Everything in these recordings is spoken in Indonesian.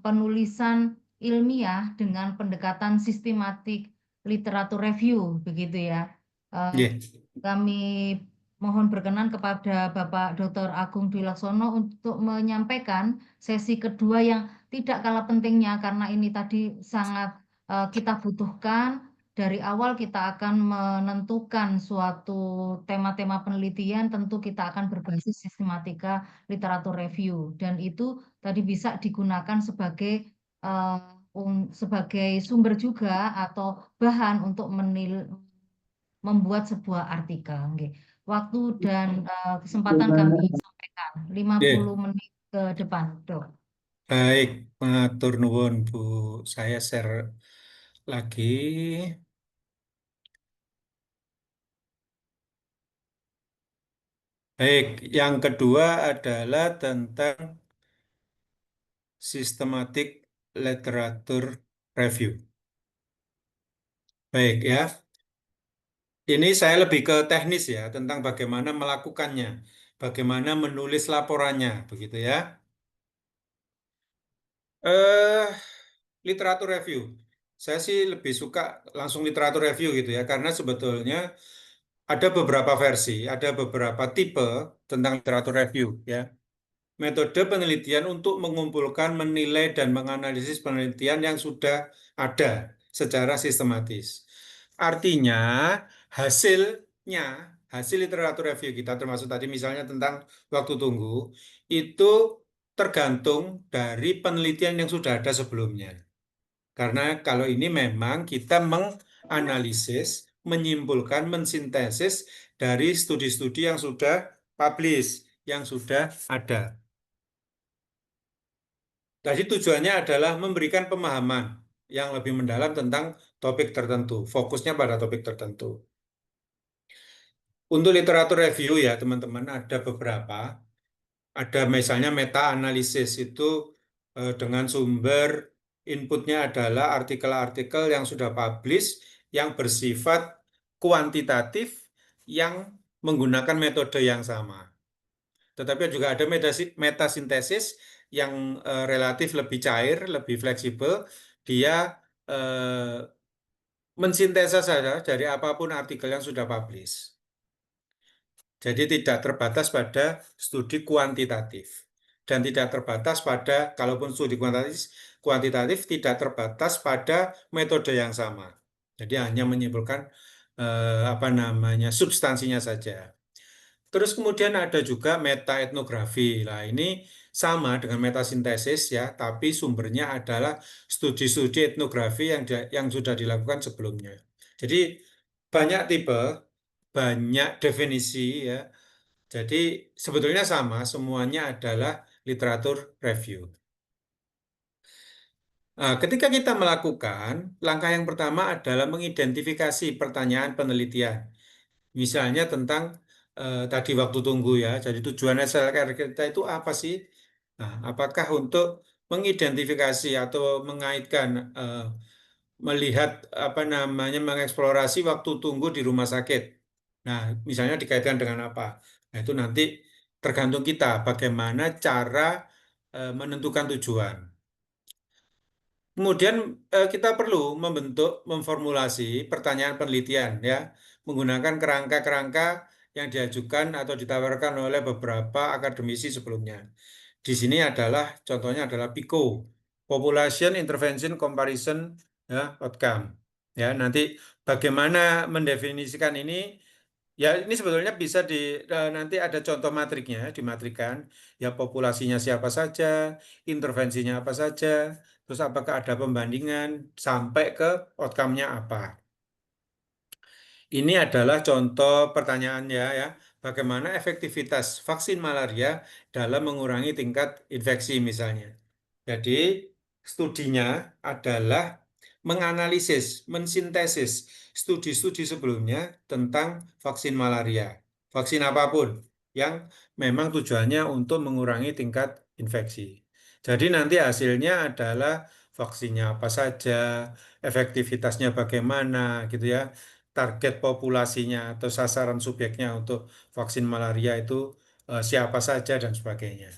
penulisan ilmiah dengan pendekatan sistematik literatur review, begitu ya. Eh, Nggih. Kami mohon berkenan kepada Bapak Dr. Agung Dwi Laksono untuk menyampaikan sesi kedua yang tidak kalah pentingnya karena ini tadi sangat kita butuhkan. Dari awal kita akan menentukan suatu tema-tema penelitian, tentu kita akan berbasis sistematika literatur review dan itu tadi bisa digunakan sebagai eh, sebagai sumber juga atau bahan untuk membuat sebuah artikel. Nggih. Waktu dan kesempatan kami sampaikan 50 Nggih. menit ke depan, Dok. Baik, matur nuwun Bu. Saya share lagi. Baik, yang kedua adalah tentang systematic literature review. Baik ya, ini saya lebih ke teknis ya, tentang bagaimana melakukannya, bagaimana menulis laporannya, begitu ya. Eh, Literatur review. Saya sih lebih suka langsung literatur review gitu ya, karena sebetulnya ada beberapa versi, ada beberapa tipe tentang literatur review ya. Metode penelitian untuk mengumpulkan, menilai, dan menganalisis penelitian yang sudah ada secara sistematis. Artinya, hasilnya, hasil literatur review kita, termasuk tadi misalnya tentang waktu tunggu, itu tergantung dari penelitian yang sudah ada sebelumnya. Karena kalau ini memang kita menganalisis, menyimpulkan, mensintesis dari studi-studi yang sudah publish, yang sudah ada. Jadi tujuannya adalah memberikan pemahaman yang lebih mendalam tentang topik tertentu, fokusnya pada topik tertentu. Untuk literatur review ya teman-teman ada beberapa, ada misalnya meta analisis itu dengan sumber inputnya adalah artikel-artikel yang sudah publish yang bersifat kuantitatif yang menggunakan metode yang sama. Tetapi juga ada metasintesis yang relatif lebih cair, lebih fleksibel. Dia eh, mensintesa saja dari apapun artikel yang sudah publish. Jadi tidak terbatas pada studi kuantitatif. Dan tidak terbatas pada, kalaupun studi kuantitatif tidak terbatas pada metode yang sama. Jadi hanya menyimpulkan apa namanya substansinya saja. Terus kemudian ada juga metaetnografi. Nah, ini sama dengan metasintesis ya, tapi sumbernya adalah studi-studi etnografi yang sudah dilakukan sebelumnya. Jadi banyak tipe, banyak definisi ya. Jadi sebetulnya sama, semuanya adalah literatur review. Nah, ketika kita melakukan, langkah yang pertama adalah mengidentifikasi pertanyaan penelitian. Misalnya tentang tadi waktu tunggu ya. Jadi tujuan SLKR kita itu apa sih? Nah, apakah untuk mengidentifikasi atau mengaitkan melihat apa namanya mengeksplorasi waktu tunggu di rumah sakit. Nah, misalnya dikaitkan dengan apa? Nah, itu nanti tergantung kita bagaimana cara menentukan tujuan. Kemudian kita perlu memformulasi pertanyaan penelitian ya, menggunakan kerangka-kerangka yang diajukan atau ditawarkan oleh beberapa akademisi sebelumnya. Di sini adalah contohnya adalah PICO, Population Intervention Comparison ya, Outcome. Ya, nanti bagaimana mendefinisikan ini? Ya, ini sebetulnya bisa nanti ada contoh matriknya, dimatrikan. Ya, populasinya siapa saja, intervensinya apa saja, terus apakah ada pembandingan sampai ke outcome-nya apa. Ini adalah contoh pertanyaannya ya, bagaimana efektivitas vaksin malaria dalam mengurangi tingkat infeksi misalnya. Jadi, studinya adalah menganalisis, mensintesis studi-studi sebelumnya tentang vaksin malaria, vaksin apapun yang memang tujuannya untuk mengurangi tingkat infeksi. Jadi nanti hasilnya adalah vaksinnya apa saja, efektivitasnya bagaimana gitu ya, target populasinya atau sasaran subjeknya untuk vaksin malaria itu siapa saja dan sebagainya.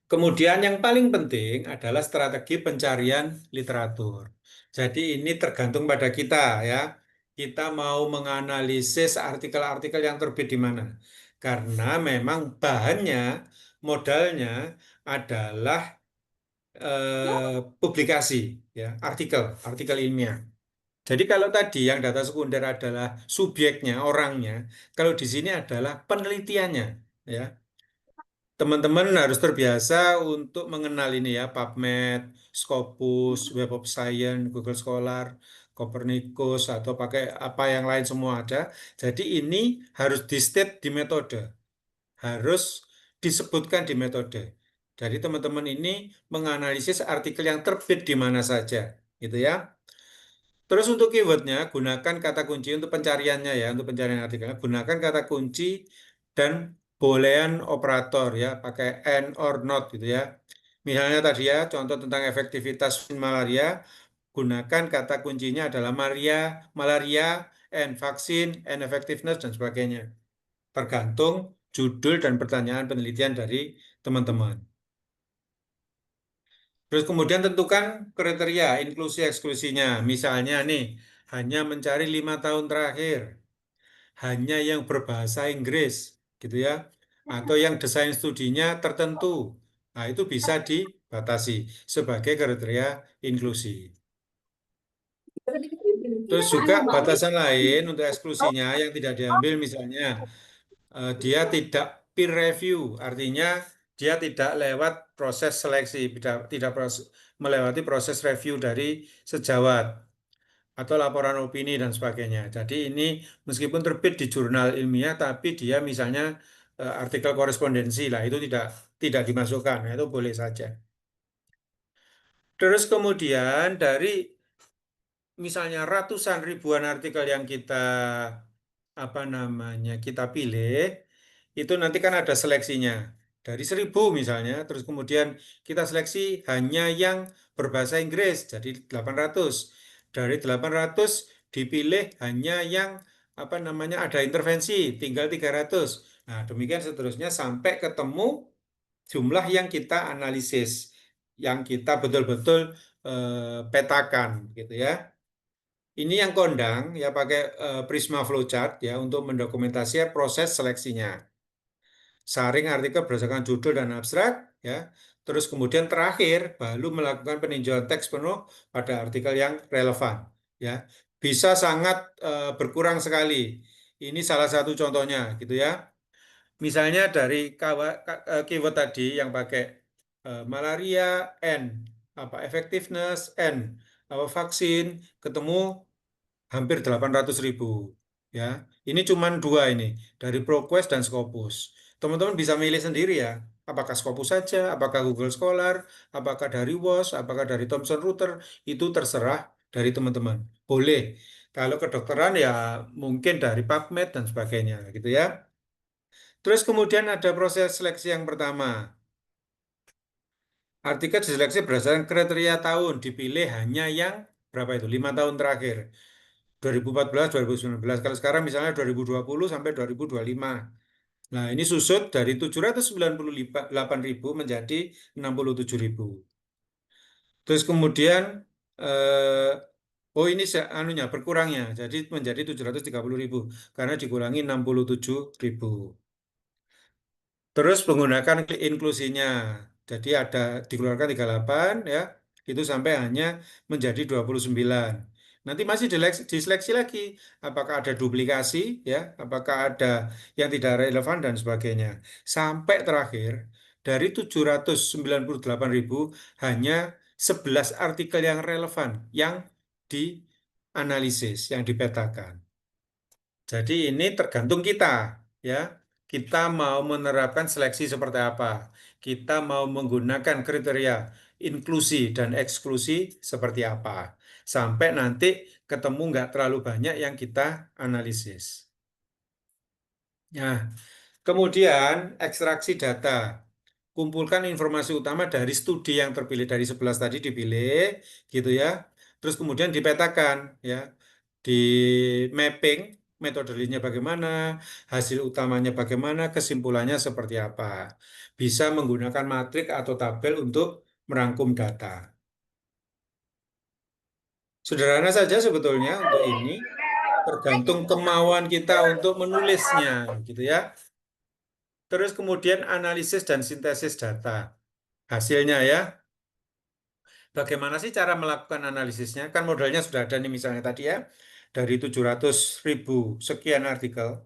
Kemudian yang paling penting adalah strategi pencarian literatur. Jadi ini tergantung pada kita ya. Kita mau menganalisis artikel-artikel yang terbit di mana. Karena memang bahannya, modalnya adalah publikasi ya, artikel ilmiah. Jadi kalau tadi yang data sekunder adalah subjeknya, orangnya, kalau di sini adalah penelitiannya ya. Teman-teman harus terbiasa untuk mengenal ini ya, PubMed, Scopus, Web of Science, Google Scholar, Copernicus, atau pakai apa yang lain semua ada. Jadi ini harus di-state di metode, harus disebutkan di metode. Jadi teman-teman ini menganalisis artikel yang terbit di mana saja, gitu ya. Terus untuk keywordnya, gunakan kata kunci untuk pencariannya ya, untuk pencarian artikelnya. Gunakan kata kunci dan boolean operator ya, pakai and or not gitu ya. Misalnya tadi ya, contoh tentang efektivitas malaria, gunakan kata kuncinya adalah malaria, and vaksin, and effectiveness, dan sebagainya. Tergantung judul dan pertanyaan penelitian dari teman-teman. Terus kemudian tentukan kriteria inklusi eksklusinya. Misalnya nih, hanya mencari 5 tahun terakhir, hanya yang berbahasa Inggris, gitu ya, atau yang desain studinya tertentu. Nah, itu bisa dibatasi sebagai kriteria inklusi. Terus juga batasan lain untuk eksklusinya yang tidak diambil, misalnya dia tidak peer review, artinya dia tidak lewat proses seleksi, tidak melewati proses review dari sejawat atau laporan opini dan sebagainya. Jadi ini meskipun terbit di jurnal ilmiah, tapi dia misalnya artikel korespondensi lah itu tidak dimasukkan, nah, itu boleh saja. Terus kemudian dari misalnya ratusan ribuan artikel yang kita pilih, itu nanti kan ada seleksinya. Dari 1.000 misalnya, terus kemudian kita seleksi hanya yang berbahasa Inggris, jadi 800. Dari 800 dipilih hanya yang ada intervensi, tinggal 300. Nah, demikian seterusnya sampai ketemu jumlah yang kita analisis, yang kita betul-betul petakan gitu ya. Ini yang kondang ya pakai Prisma Flowchart ya untuk mendokumentasi proses seleksinya. Saring artikel berdasarkan judul dan abstrak ya. Terus kemudian terakhir baru melakukan peninjauan teks penuh pada artikel yang relevan ya. Bisa sangat berkurang sekali. Ini salah satu contohnya gitu ya. Misalnya dari keyword tadi yang pakai malaria N effectiveness N vaksin ketemu hampir 800.000 ya. Ini cuma dua ini dari ProQuest dan Scopus. Teman-teman bisa milih sendiri ya. Apakah Scopus saja, apakah Google Scholar, apakah dari WOS, apakah dari Thomson Reuters, itu terserah dari teman-teman. Boleh. Kalau kedokteran ya mungkin dari PubMed dan sebagainya gitu ya. Terus kemudian ada proses seleksi yang pertama. Artikel diseleksi berdasarkan kriteria tahun, dipilih hanya yang berapa itu? 5 tahun terakhir. 2014, 2019. Kalau sekarang misalnya 2020 sampai 2025. Nah, ini susut dari 798.000 menjadi 67.000. Terus kemudian ini anunya berkurangnya jadi menjadi 730.000 karena dikurangi 67.000. Terus menggunakan klik inklusinya. Jadi ada dikeluarkan 38 ya, itu sampai hanya menjadi 29. Nanti masih diseleksi lagi apakah ada duplikasi ya, apakah ada yang tidak relevan dan sebagainya. Sampai terakhir dari 798.000 hanya 11 artikel yang relevan yang dianalisis, yang dipetakan. Jadi ini tergantung kita, ya. Kita mau menerapkan seleksi seperti apa. Kita mau menggunakan kriteria inklusi dan eksklusi seperti apa. Sampai nanti ketemu nggak terlalu banyak yang kita analisis. Nah, kemudian ekstraksi data. Kumpulkan informasi utama dari studi yang terpilih dari 11 tadi dipilih, gitu ya. Terus kemudian dipetakan, ya, di mapping metodologinya bagaimana, hasil utamanya bagaimana, kesimpulannya seperti apa. Bisa menggunakan matrik atau tabel untuk merangkum data. Sederhana saja sebetulnya untuk ini, tergantung kemauan kita untuk menulisnya, gitu ya. Terus kemudian analisis dan sintesis data. Hasilnya ya, bagaimana sih cara melakukan analisisnya? Kan modelnya sudah ada nih misalnya tadi ya, dari 700.000 sekian artikel,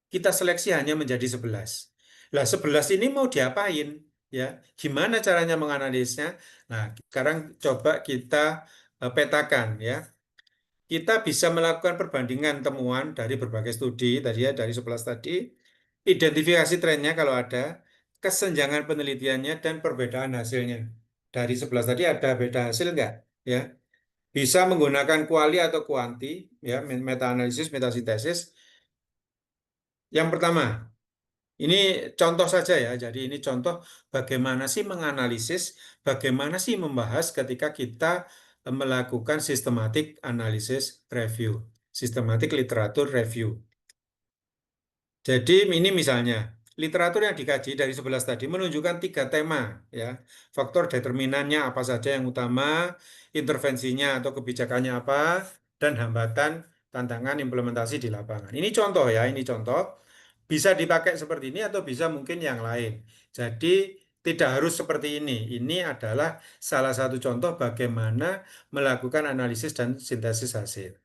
kita seleksi hanya menjadi 11. Lah 11 ini mau diapain? Ya, gimana caranya menganalisisnya? Nah, sekarang coba kita petakan ya. Kita bisa melakukan perbandingan temuan dari berbagai studi tadi ya, dari 11 tadi, identifikasi trennya kalau ada, kesenjangan penelitiannya dan perbedaan hasilnya. Dari 11 tadi ada beda hasil nggak? Ya, bisa menggunakan kuali atau kuanti, ya, meta analisis, meta sintesis. Yang pertama, ini contoh saja ya. Jadi ini contoh bagaimana sih menganalisis, bagaimana sih membahas ketika kita melakukan systematic analysis review, systematic literatur review. Jadi ini misalnya, literatur yang dikaji dari 11 tadi menunjukkan 3 tema, ya. Faktor determinannya apa saja yang utama, intervensinya atau kebijakannya apa, dan hambatan tantangan implementasi di lapangan. Ini contoh ya, ini contoh. Bisa dipakai seperti ini atau bisa mungkin yang lain. Jadi tidak harus seperti ini. Ini adalah salah satu contoh bagaimana melakukan analisis dan sintesis hasil.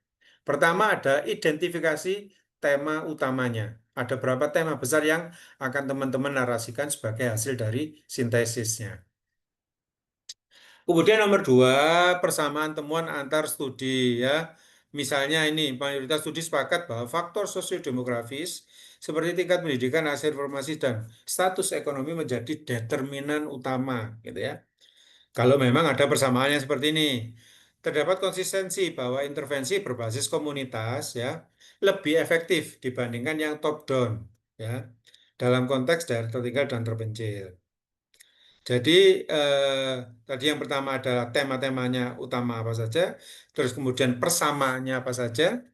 Pertama ada identifikasi tema utamanya. Ada berapa tema besar yang akan teman-teman narasikan sebagai hasil dari sintesisnya. Kemudian nomor 2, persamaan temuan antar studi ya. Misalnya ini, mayoritas studi sepakat bahwa faktor sosiodemografis seperti tingkat pendidikan, akses informasi, dan status ekonomi menjadi determinan utama, gitu ya. Kalau memang ada persamaan yang seperti ini, terdapat konsistensi bahwa intervensi berbasis komunitas ya lebih efektif dibandingkan yang top down ya dalam konteks daerah tertinggal dan terpencil. Jadi tadi yang pertama adalah tema-temanya utama apa saja, terus kemudian persamaannya apa saja,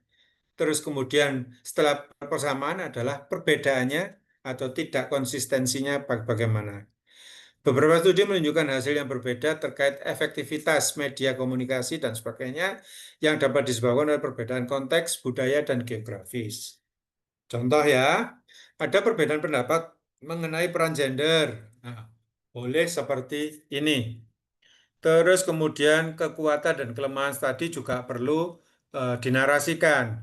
terus kemudian setelah persamaan adalah perbedaannya atau tidak konsistensinya bagaimana. Beberapa studi menunjukkan hasil yang berbeda terkait efektivitas media komunikasi dan sebagainya yang dapat disebabkan oleh perbedaan konteks, budaya, dan geografis. Contoh ya, ada perbedaan pendapat mengenai peran gender. Nah, boleh seperti ini. Terus kemudian kekuatan dan kelemahan tadi juga perlu dinarasikan.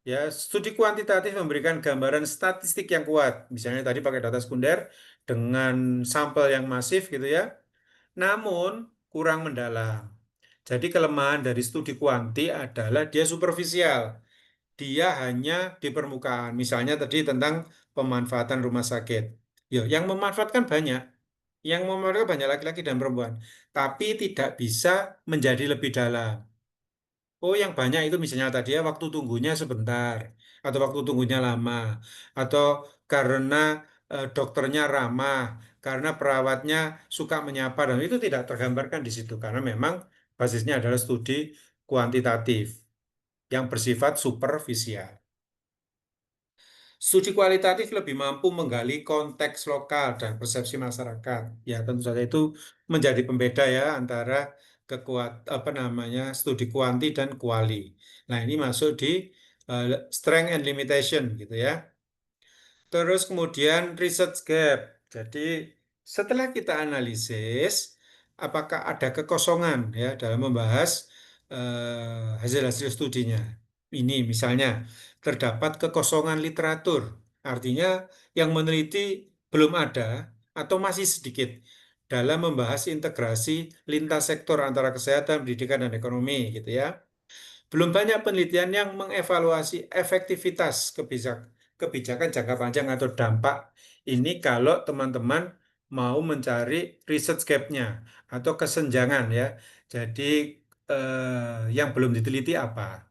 Ya, studi kuantitatif memberikan gambaran statistik yang kuat. Misalnya tadi pakai data sekunder dengan sampel yang masif gitu ya. Namun kurang mendalam. Jadi kelemahan dari studi kuanti adalah dia superficial. Dia hanya di permukaan. Misalnya tadi tentang pemanfaatan rumah sakit. Yo, yang memanfaatkan banyak. Yang memanfaatkan banyak laki-laki dan perempuan. Tapi tidak bisa menjadi lebih dalam. Oh, yang banyak itu misalnya tadi ya waktu tunggunya sebentar, atau waktu tunggunya lama, atau karena dokternya ramah, karena perawatnya suka menyapa, dan itu tidak tergambarkan di situ karena memang basisnya adalah studi kuantitatif yang bersifat superficial. Studi kualitatif lebih mampu menggali konteks lokal dan persepsi masyarakat. Ya, tentu saja itu menjadi pembeda ya antara kekuat apa namanya studi kuanti dan kuali. Nah, ini masuk di eh, strength and limitation gitu ya. Terus kemudian research gap. Jadi setelah kita analisis, apakah ada kekosongan ya dalam membahas hasil-hasil studinya. Ini misalnya terdapat kekosongan literatur, artinya yang meneliti belum ada atau masih sedikit dalam membahas integrasi lintas sektor antara kesehatan, pendidikan, dan ekonomi gitu ya. Belum banyak penelitian yang mengevaluasi efektivitas kebijakan jangka panjang atau dampak ini kalau teman-teman mau mencari research gap-nya atau kesenjangan ya. Jadi yang belum diteliti apa.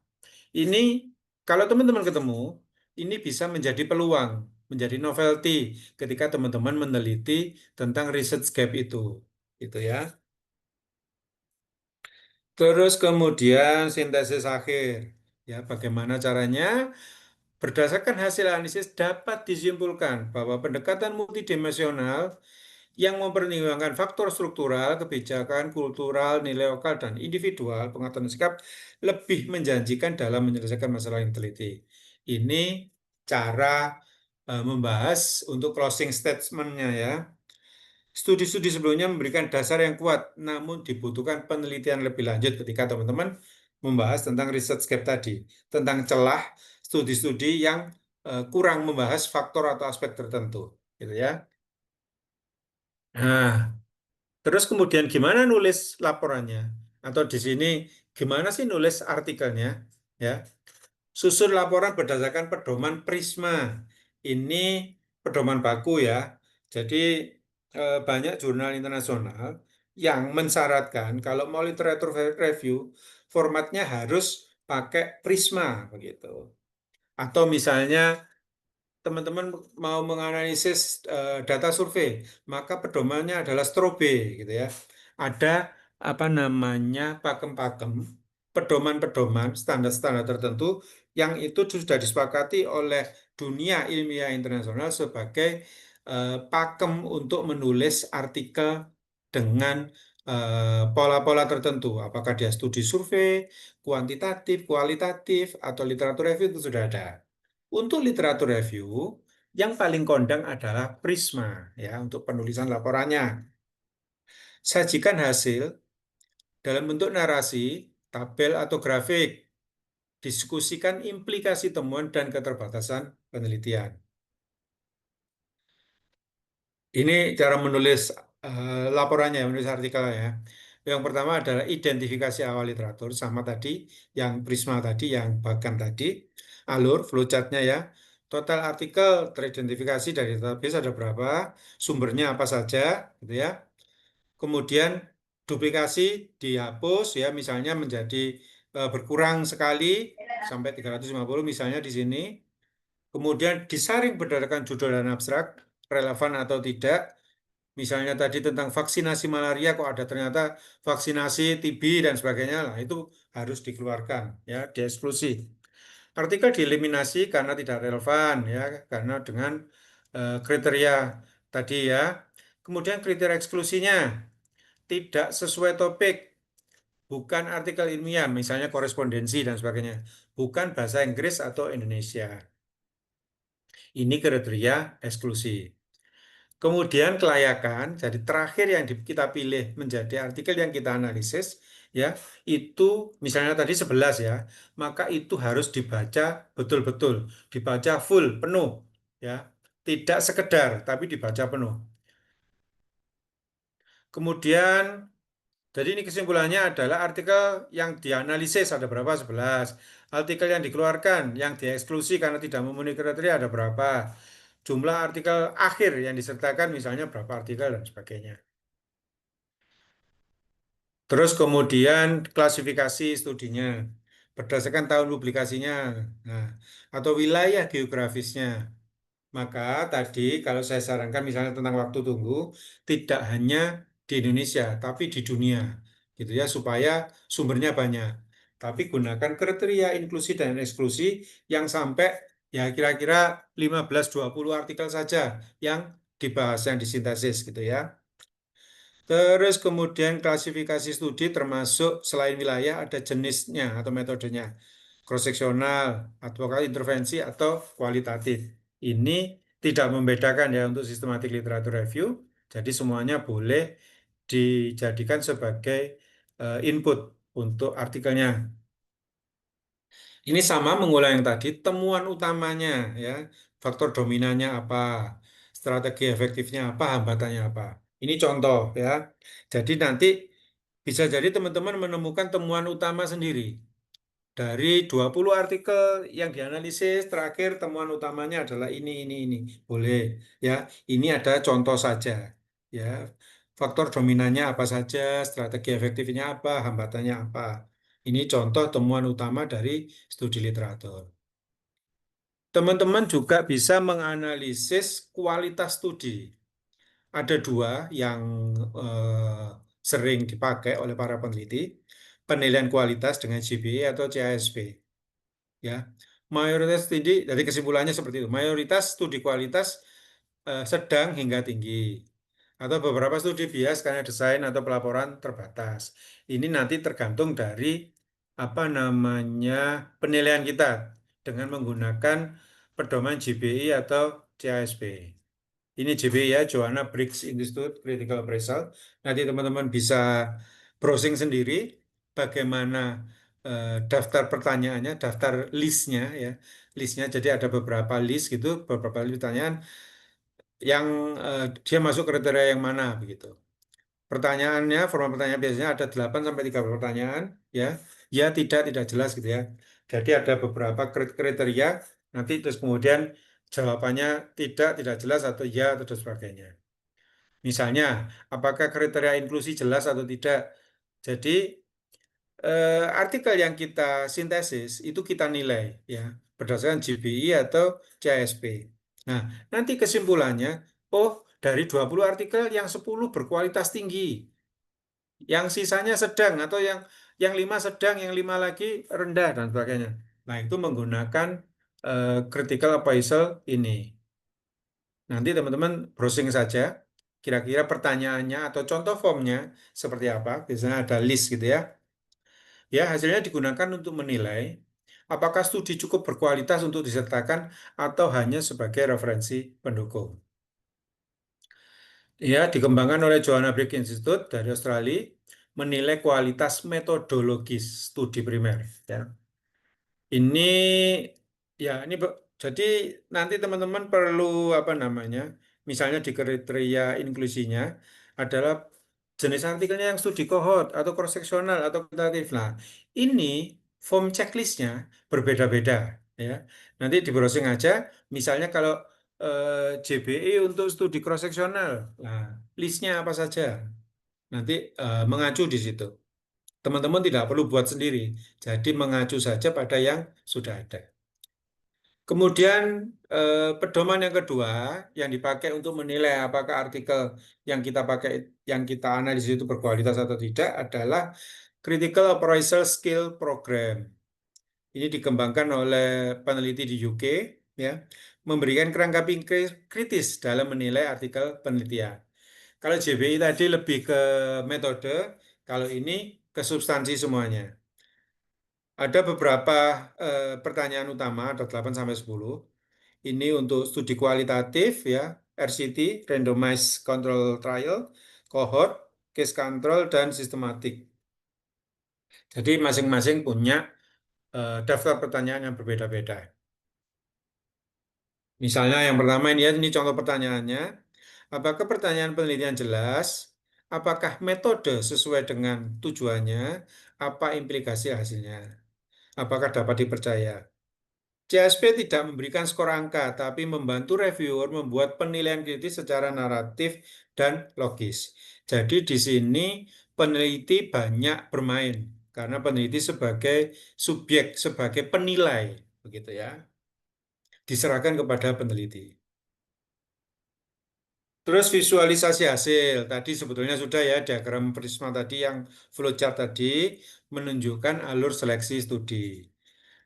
Ini kalau teman-teman ketemu, ini bisa menjadi peluang, menjadi novelty ketika teman-teman meneliti tentang research gap itu. Itu ya. Terus kemudian sintesis akhir. Ya, bagaimana caranya? Berdasarkan hasil analisis dapat disimpulkan bahwa pendekatan multidimensional yang mempertimbangkan faktor struktural, kebijakan, kultural, nilai lokal, dan individual, pengetahuan sikap lebih menjanjikan dalam menyelesaikan masalah yang teliti. Ini cara membahas untuk closing statement-nya ya. Studi-studi sebelumnya memberikan dasar yang kuat, namun dibutuhkan penelitian lebih lanjut ketika teman-teman membahas tentang research gap tadi, tentang celah studi-studi yang kurang membahas faktor atau aspek tertentu, gitu ya. Nah, terus kemudian gimana nulis laporannya? Atau di sini gimana sih nulis artikelnya? Ya, susun laporan berdasarkan pedoman Prisma. Ini pedoman baku ya. Jadi banyak jurnal internasional yang mensyaratkan kalau mau literatur review formatnya harus pakai Prisma begitu. Atau misalnya teman-teman mau menganalisis data survei, maka pedomannya adalah Strobe gitu ya. Ada apa namanya pakem-pakem, pedoman-pedoman, standar-standar tertentu yang itu sudah disepakati oleh dunia ilmiah internasional sebagai pakem untuk menulis artikel dengan pola-pola tertentu. Apakah dia studi survei, kuantitatif, kualitatif, atau literatur review itu sudah ada. Untuk literatur review, yang paling kondang adalah Prisma ya untuk penulisan laporannya. Sajikan hasil dalam bentuk narasi, tabel atau grafik. Diskusikan implikasi temuan dan keterbatasan penelitian. Ini cara menulis laporannya, menulis artikelnya. Yang pertama adalah identifikasi awal literatur, sama tadi, yang Prisma tadi, yang Bagan tadi, alur, flowchartnya ya. Total artikel teridentifikasi dari database ada berapa, sumbernya apa saja, gitu ya. Kemudian duplikasi dihapus ya, misalnya menjadi berkurang sekali sampai 350 misalnya di sini. Kemudian disaring berdasarkan judul dan abstrak, relevan atau tidak. Misalnya tadi tentang vaksinasi malaria, kok ada ternyata vaksinasi TB dan sebagainya, lah itu harus dikeluarkan, ya, dieksklusi. Artikel dieliminasi karena tidak relevan, ya, karena dengan kriteria tadi ya. Kemudian kriteria eksklusinya tidak sesuai topik, bukan artikel ilmiah, misalnya korespondensi dan sebagainya, bukan bahasa Inggris atau Indonesia. Ini kriteria eksklusi. Kemudian kelayakan, jadi terakhir yang kita pilih menjadi artikel yang kita analisis, ya, itu misalnya tadi 11 ya, maka itu harus dibaca betul-betul, dibaca full, penuh, ya, tidak sekedar, tapi dibaca penuh. Kemudian, jadi ini kesimpulannya adalah artikel yang dianalisis ada berapa? 11. Artikel yang dikeluarkan, yang dieksklusi karena tidak memenuhi kriteria ada berapa? Jumlah artikel akhir yang disertakan misalnya berapa artikel dan sebagainya. Terus kemudian klasifikasi studinya berdasarkan tahun publikasinya, nah, atau wilayah geografisnya. Maka tadi kalau saya sarankan misalnya tentang waktu tunggu, tidak hanya di Indonesia, tapi di dunia, gitu ya, supaya sumbernya banyak. Tapi gunakan kriteria inklusi dan eksklusi yang sampai ya kira-kira 15-20 artikel saja yang dibahas, yang disintesis gitu ya. Terus kemudian klasifikasi studi termasuk selain wilayah ada jenisnya atau metodenya. Cross-seksional, advokat intervensi, atau kualitatif. Ini tidak membedakan ya untuk sistematik literatur review. Jadi semuanya boleh dijadikan sebagai input untuk artikelnya. Ini sama mengulang yang tadi, temuan utamanya ya, faktor dominannya apa, strategi efektifnya apa, hambatannya apa. Ini contoh ya. Jadi nanti bisa jadi teman-teman menemukan temuan utama sendiri. Dari 20 artikel yang dianalisis, terakhir temuan utamanya adalah ini. Boleh ya. Ini ada contoh saja ya. Faktor dominannya apa saja, strategi efektifnya apa, hambatannya apa. Ini contoh temuan utama dari studi literatur. Teman-teman juga bisa menganalisis kualitas studi. Ada dua yang sering dipakai oleh para peneliti, penilaian kualitas dengan GPA atau CASP. Ya, mayoritas tinggi, dari kesimpulannya seperti itu. Mayoritas studi kualitas sedang hingga tinggi. Atau beberapa studi bias karena desain atau pelaporan terbatas. Ini nanti tergantung dari apa namanya penilaian kita dengan menggunakan pedoman GPI atau CASP. Ini JPI ya, Joanna Briggs Institute Critical Appraisal. Nanti teman-teman bisa browsing sendiri bagaimana daftar pertanyaannya, daftar listnya ya, listnya. Jadi ada beberapa list gitu, beberapa list pertanyaan yang dia masuk kriteria yang mana begitu. Pertanyaannya, format pertanyaan biasanya ada 8 sampai 30 pertanyaan ya. Ya, tidak jelas gitu ya. Jadi ada beberapa kriteria nanti terus kemudian jawabannya tidak jelas atau ya atau dan sebagainya. Misalnya, apakah kriteria inklusi jelas atau tidak? Jadi artikel yang kita sintesis itu kita nilai ya berdasarkan GPI atau CASP. Nah, nanti kesimpulannya, oh dari 20 artikel yang 10 berkualitas tinggi, yang sisanya sedang atau yang 5 sedang, yang 5 lagi rendah dan sebagainya. Nah, itu menggunakan critical appraisal ini. Nanti teman-teman browsing saja, kira-kira pertanyaannya atau contoh formnya seperti apa. Biasanya ada list gitu ya. Ya, hasilnya digunakan untuk menilai apakah studi cukup berkualitas untuk disertakan atau hanya sebagai referensi pendukung. Ya, dikembangkan oleh Joanna Briggs Institute dari Australia, menilai kualitas metodologis studi primer. Ya. Ini jadi nanti teman-teman perlu apa namanya, misalnya di kriteria inklusinya adalah jenis artikelnya yang studi kohort atau cross seksional atau kuantitatif. Nah, ini form checklistnya berbeda-beda ya. Nanti di browsing aja, misalnya kalau JBI untuk studi cross seksional, nah listnya apa saja. Nanti mengacu di situ. Teman-teman tidak perlu buat sendiri, jadi mengacu saja pada yang sudah ada. Kemudian pedoman yang kedua yang dipakai untuk menilai apakah artikel yang kita pakai, yang kita analisis itu berkualitas atau tidak adalah Critical Appraisal Skill Program. Ini dikembangkan oleh peneliti di UK, ya, memberikan kerangka kritis dalam menilai artikel penelitian. Kalau JBI tadi lebih ke metode, kalau ini ke substansi semuanya. Ada beberapa pertanyaan utama, ada 8 sampai 10. Ini untuk studi kualitatif ya, RCT, Randomized Control Trial, cohort, case control, dan sistematik. Jadi masing-masing punya daftar pertanyaan yang berbeda-beda. Misalnya yang pertama ini contoh pertanyaannya. Apakah pertanyaan penelitian jelas? Apakah metode sesuai dengan tujuannya? Apa implikasi hasilnya? Apakah dapat dipercaya? CSP tidak memberikan skor angka, tapi membantu reviewer membuat penilaian kritis secara naratif dan logis. Jadi di sini peneliti banyak bermain, karena peneliti sebagai subjek, sebagai penilai, begitu ya, diserahkan kepada peneliti. Terus visualisasi hasil, tadi sebetulnya sudah ya, diagram Prisma tadi yang flowchart tadi menunjukkan alur seleksi studi.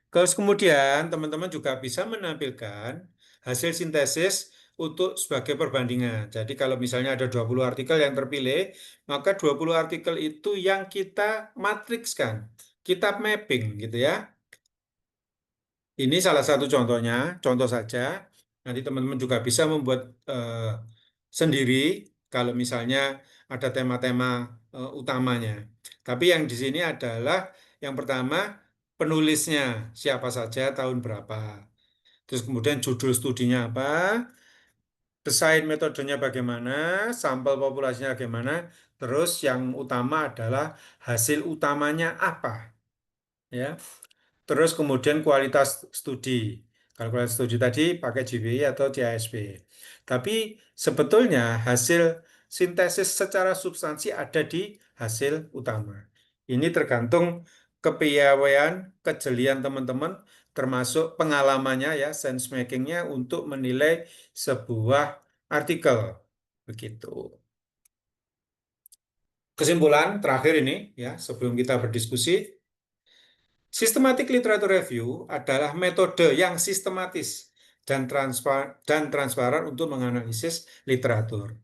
Terus kemudian teman-teman juga bisa menampilkan hasil sintesis untuk sebagai perbandingan. Jadi kalau misalnya ada 20 artikel yang terpilih, maka 20 artikel itu yang kita matrikskan, kita mapping gitu ya. Ini salah satu contohnya, contoh saja. Nanti teman-teman juga bisa membuat sendiri kalau misalnya ada tema-tema utamanya. Tapi yang di sini adalah yang pertama penulisnya siapa saja, tahun berapa. Terus kemudian judul studinya apa, desain metodenya bagaimana, sampel populasinya bagaimana, terus yang utama adalah hasil utamanya apa, ya. Terus kemudian kualitas studi. Kalau kualitas studi tadi pakai GPI atau CASP. Tapi sebetulnya hasil sintesis secara substansi ada di hasil utama. Ini tergantung kepiawaian, kejelian teman-teman, termasuk pengalamannya ya, sense makingnya untuk menilai sebuah artikel. Begitu. Kesimpulan terakhir ini ya, sebelum kita berdiskusi. Systematic literature review adalah metode yang sistematis dan transparan untuk menganalisis literatur.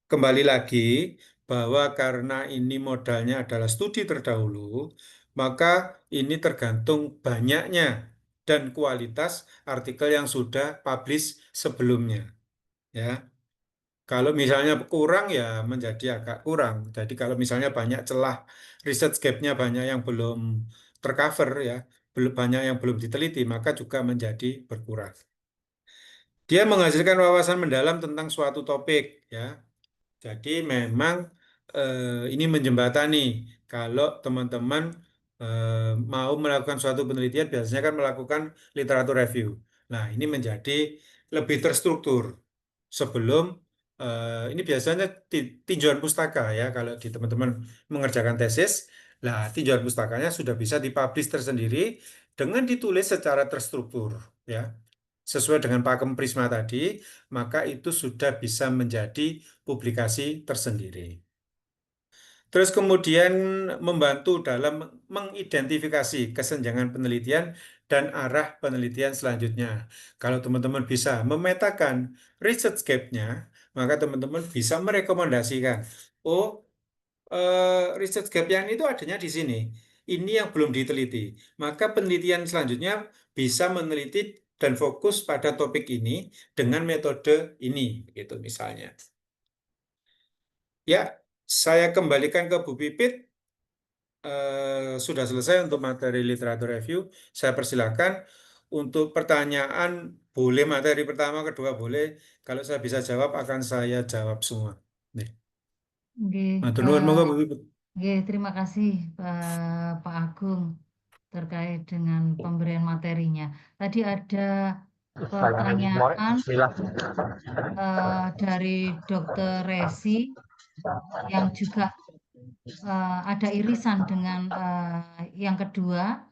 Kembali lagi bahwa karena ini modalnya adalah studi terdahulu, maka ini tergantung banyaknya dan kualitas artikel yang sudah publish sebelumnya. Ya, kalau misalnya kurang ya menjadi agak kurang. Jadi kalau misalnya banyak celah research gap-nya banyak yang belum tercover ya, belum banyak yang belum diteliti, maka juga menjadi berkurang. Dia menghasilkan wawasan mendalam tentang suatu topik ya. Jadi memang ini menjembatani kalau teman-teman mau melakukan suatu penelitian biasanya kan melakukan literatur review. Nah, ini menjadi lebih terstruktur sebelum ini biasanya tinjauan pustaka ya kalau di teman-teman mengerjakan tesis. Nah, tinjauan pustakanya sudah bisa dipublish tersendiri dengan ditulis secara terstruktur ya. Sesuai dengan pakem Prisma tadi, maka itu sudah bisa menjadi publikasi tersendiri. Terus kemudian membantu dalam mengidentifikasi kesenjangan penelitian dan arah penelitian selanjutnya. Kalau teman-teman bisa memetakan research gap-nya, maka teman-teman bisa merekomendasikan, oh, research gap yang itu adanya di sini. Ini yang belum diteliti. Maka penelitian selanjutnya bisa meneliti dan fokus pada topik ini dengan metode ini, gitu misalnya. Ya, saya kembalikan ke Bu Pipit. Sudah selesai untuk materi literatur review. Saya persilakan untuk pertanyaan, boleh materi pertama, kedua boleh. Kalau saya bisa jawab, akan saya jawab semua. Nih. Nggih, Matur nuwun, monggo Bu Pipit. nggih, terima kasih Pak Agung terkait dengan pemberian materinya. Tadi ada pertanyaan dari Dokter Resi yang juga ada irisan dengan yang kedua.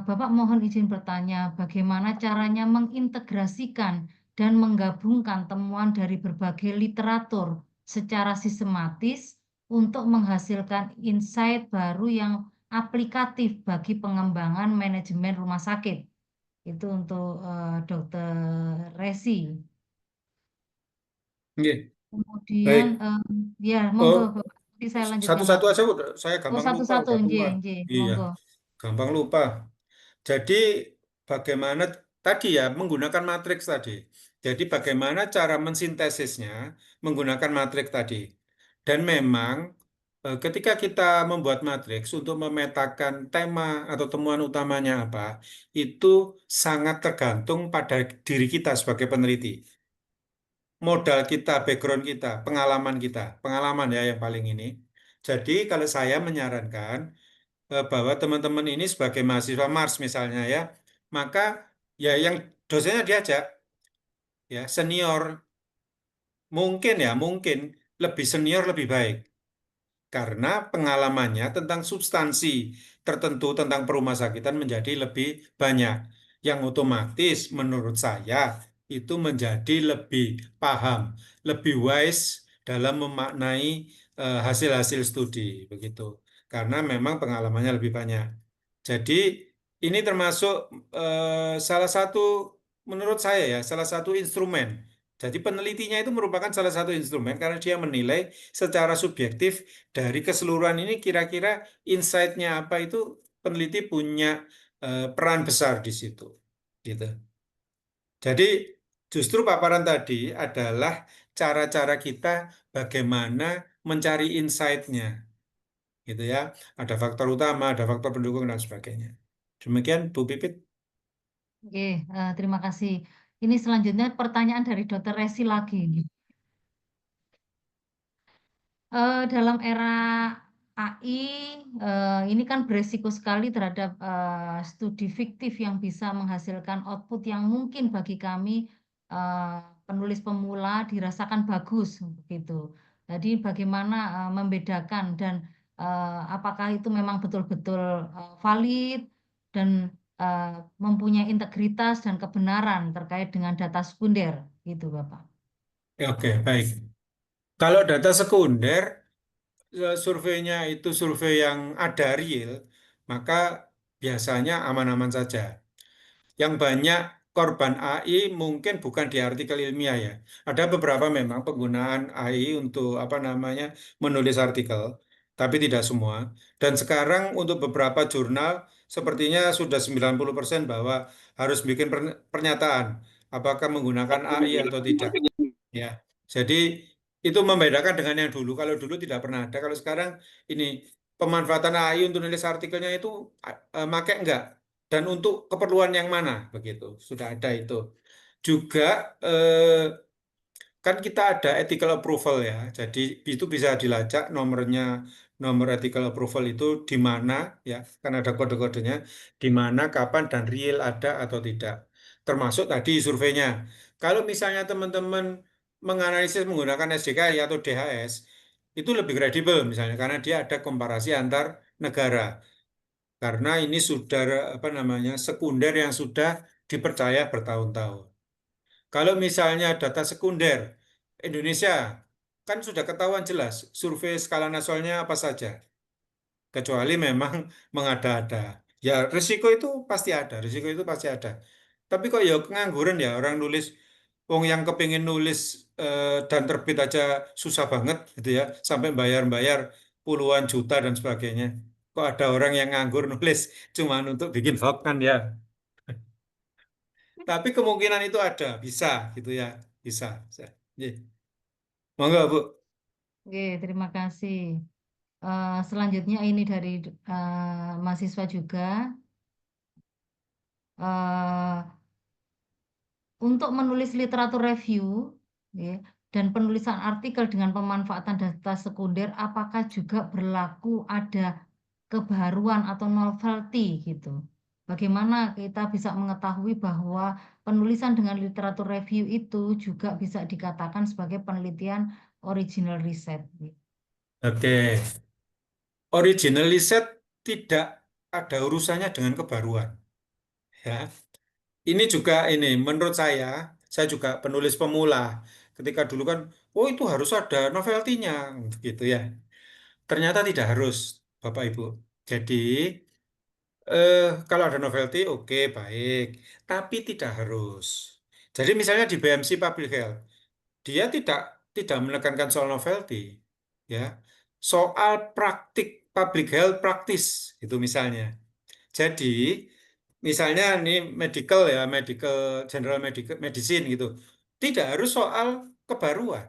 Bapak mohon izin bertanya, bagaimana caranya mengintegrasikan dan menggabungkan temuan dari berbagai literatur secara sistematis untuk menghasilkan insight baru yang aplikatif bagi pengembangan manajemen rumah sakit. Itu untuk Dokter Resi. Nggih, Kemudian, baik. ya monggo Oh, Bapak. Nanti saya lanjutkan satu-satu lagi. aja, saya Oh gampang lupa, satu-satu, udah tua. nggih, nggih, Iya, monggo. gampang lupa. Jadi bagaimana tadi ya menggunakan matriks tadi. Jadi bagaimana cara mensintesisnya menggunakan matriks tadi. Dan memang ketika kita membuat matriks untuk memetakan tema atau temuan utamanya apa, itu sangat tergantung pada diri kita sebagai peneliti. Modal kita, background kita, pengalaman ya yang paling ini. Jadi kalau saya menyarankan bahwa teman-teman ini sebagai mahasiswa Mars misalnya ya, maka ya yang dosennya diajak ya senior mungkin lebih senior lebih baik karena pengalamannya tentang substansi tertentu tentang perumahsakitan menjadi lebih banyak yang otomatis menurut saya itu menjadi lebih paham, lebih wise dalam memaknai hasil-hasil studi begitu karena memang pengalamannya lebih banyak. Jadi ini termasuk salah satu menurut saya ya salah satu instrumen. Jadi penelitinya itu merupakan salah satu instrumen karena dia menilai secara subjektif dari keseluruhan ini kira-kira insight-nya apa itu peneliti punya peran besar di situ. Gitu. Jadi justru paparan tadi adalah cara-cara kita bagaimana mencari insight-nya. Gitu ya. Ada faktor utama, ada faktor pendukung dan sebagainya. Demikian Bu Pipit. Oke, terima kasih. Ini selanjutnya pertanyaan dari Dokter Resi lagi. Dalam era AI, ini kan beresiko sekali terhadap studi fiktif yang bisa menghasilkan output yang mungkin bagi kami eh, penulis pemula dirasakan bagus, begitu. Jadi bagaimana membedakan dan apakah itu memang betul-betul valid dan eh, mempunyai integritas dan kebenaran terkait dengan data sekunder, gitu, Bapak. Ya, oke, baik. Kalau data sekunder, surveinya itu survei yang ada real, maka biasanya aman-aman saja. Yang banyak korban AI mungkin bukan di artikel ilmiah ya. Ada beberapa memang penggunaan AI untuk apa namanya menulis artikel, tapi tidak semua. Dan sekarang untuk beberapa jurnal sepertinya sudah 90% bahwa harus bikin pernyataan apakah menggunakan AI atau tidak. Ya, jadi itu membedakan dengan yang dulu. Kalau dulu tidak pernah ada, kalau sekarang ini pemanfaatan AI untuk nulis artikelnya itu make enggak dan untuk keperluan yang mana begitu. Sudah ada itu. Juga kan kita ada ethical approval ya. Jadi itu bisa dilacak nomornya, nomor ethical approval itu di mana ya, kan ada kode-kodenya di mana, kapan dan real ada atau tidak. Termasuk tadi surveinya. Kalau misalnya teman-teman menganalisis menggunakan SDKI atau DHS, itu lebih kredibel misalnya karena dia ada komparasi antar negara. Karena ini sudah apa namanya sekunder yang sudah dipercaya bertahun-tahun. Kalau misalnya data sekunder Indonesia, kan sudah ketahuan jelas survei skala nasionalnya apa saja, kecuali memang mengada-ada. Ya risiko itu pasti ada, risiko itu pasti ada. Tapi kok ya pengangguran ya orang nulis, wong yang kepingin nulis dan terbit aja susah banget gitu ya, sampai bayar-bayar puluhan juta dan sebagainya. Kok ada orang yang nganggur nulis cuman untuk bikin hoax kan ya. Tapi kemungkinan itu ada, bisa gitu ya, bisa. Bisa. Iya. Monggo, Bu. Oke, terima kasih. Selanjutnya ini dari mahasiswa juga. eh, untuk menulis literatur review, ya, dan penulisan artikel dengan pemanfaatan data sekunder, apakah juga berlaku ada kebaruan atau novelty gitu? Bagaimana kita bisa mengetahui bahwa penulisan dengan literatur review itu juga bisa dikatakan sebagai penelitian original riset? Oke. Original riset tidak ada urusannya dengan kebaruan. Ya. Ini juga ini menurut saya juga penulis pemula. Ketika dulu kan, oh itu harus ada novelty-nya, gitu ya. Ternyata tidak harus, Bapak Ibu. Jadi kalau ada novelty, oke baik, tapi tidak harus. Jadi misalnya di BMC Public Health, dia tidak menekankan soal novelty, ya, soal praktik public health practice itu misalnya. Jadi misalnya ini medical ya, medical general medical medicine gitu, tidak harus soal kebaruan,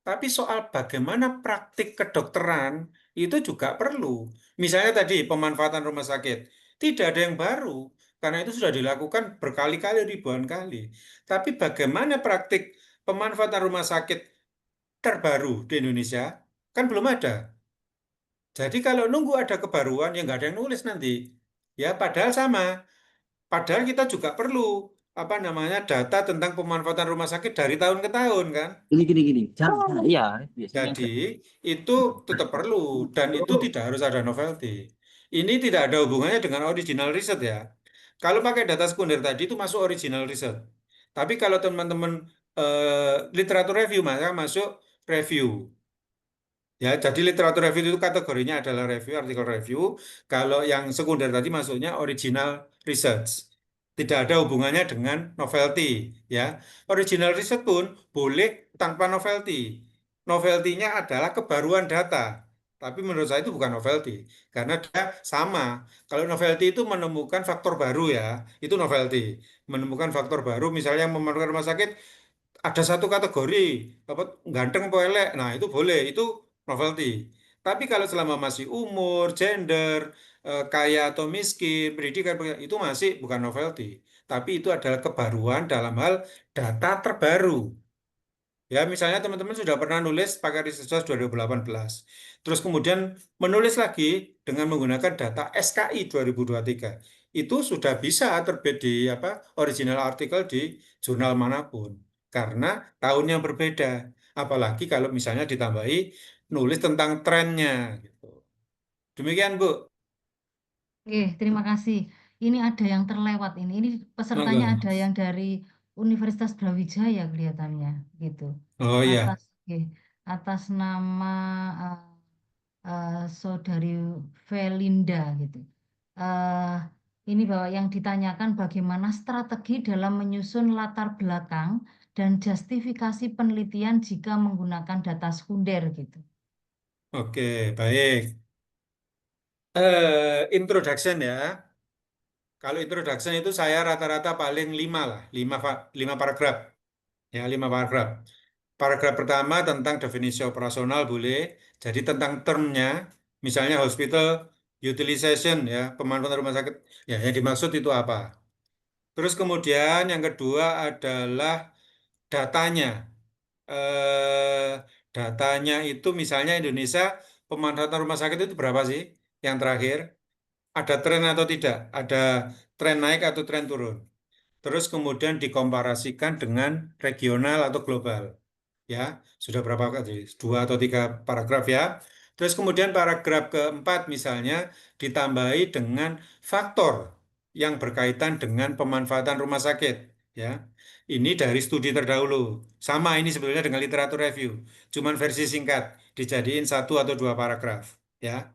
tapi soal bagaimana praktik kedokteran itu juga perlu. Misalnya tadi pemanfaatan rumah sakit, tidak ada yang baru karena itu sudah dilakukan berkali-kali ribuan kali. Tapi bagaimana praktik pemanfaatan rumah sakit terbaru di Indonesia kan belum ada. Jadi kalau nunggu ada kebaruan ya nggak ada yang nulis nanti. Ya padahal sama. Padahal kita juga perlu apa namanya data tentang pemanfaatan rumah sakit dari tahun ke tahun kan. Gini gini gini. Jangan. Iya, biasanya Jadi itu tetap perlu dan itu tidak harus ada novelty. Ini tidak ada hubungannya dengan original riset ya. Kalau pakai data sekunder tadi itu masuk original riset. Tapi kalau teman-teman literatur review maka masuk review. Ya, jadi literatur review itu kategorinya adalah review, artikel review. Kalau yang sekunder tadi masuknya original research. Tidak ada hubungannya dengan novelty, ya. Original research pun boleh tanpa novelty. Novelty-nya adalah kebaruan data. Tapi menurut saya itu bukan novelty, karena dia sama. Kalau novelty itu menemukan faktor baru ya, itu novelty. Menemukan faktor baru, misalnya yang memerlukan rumah sakit, ada satu kategori apa ganteng apa elek, nah itu boleh, itu novelty. Tapi kalau selama masih umur, gender, kaya atau miskin, pendidikan itu masih bukan novelty, tapi itu adalah kebaruan dalam hal data terbaru. Ya, misalnya teman-teman sudah pernah nulis pakai Research 2018. Terus kemudian menulis lagi dengan menggunakan data SKI 2023. Itu sudah bisa terbit di apa original artikel di jurnal manapun. Karena tahun yang berbeda. Apalagi kalau misalnya ditambahi nulis tentang trennya gitu. Demikian, Bu. Oke, terima kasih. Ini ada yang terlewat ini. Ini pesertanya Monggo. ada yang dari Universitas Brawijaya kelihatannya gitu. Oh Atas iya. oke, atas nama Saudari Velinda gitu. Eh, ini bahwa yang ditanyakan bagaimana strategi dalam menyusun latar belakang dan justifikasi penelitian jika menggunakan data sekunder gitu. Oke, baik. Introduction ya. Kalau introduction itu saya rata-rata paling 5 lah, 5 paragraf. Ya, 5 paragraf. Paragraf pertama tentang definisi operasional boleh. Jadi tentang termnya, misalnya hospital utilization ya, pemanfaatan rumah sakit. Ya, yang dimaksud itu apa? Terus kemudian yang kedua adalah datanya. Eh, Datanya itu misalnya Indonesia pemanfaatan rumah sakit itu berapa sih? Yang terakhir, ada tren atau tidak? Ada tren naik atau tren turun? Terus kemudian dikomparasikan dengan regional atau global. Ya, sudah berapa kali? 2 atau 3 paragraf ya. Terus kemudian paragraf keempat misalnya ditambahi dengan faktor yang berkaitan dengan pemanfaatan rumah sakit. Ya, ini dari studi terdahulu. Sama ini sebetulnya dengan literatur review. Cuman versi singkat, dijadiin 1 atau 2 paragraf. Ya,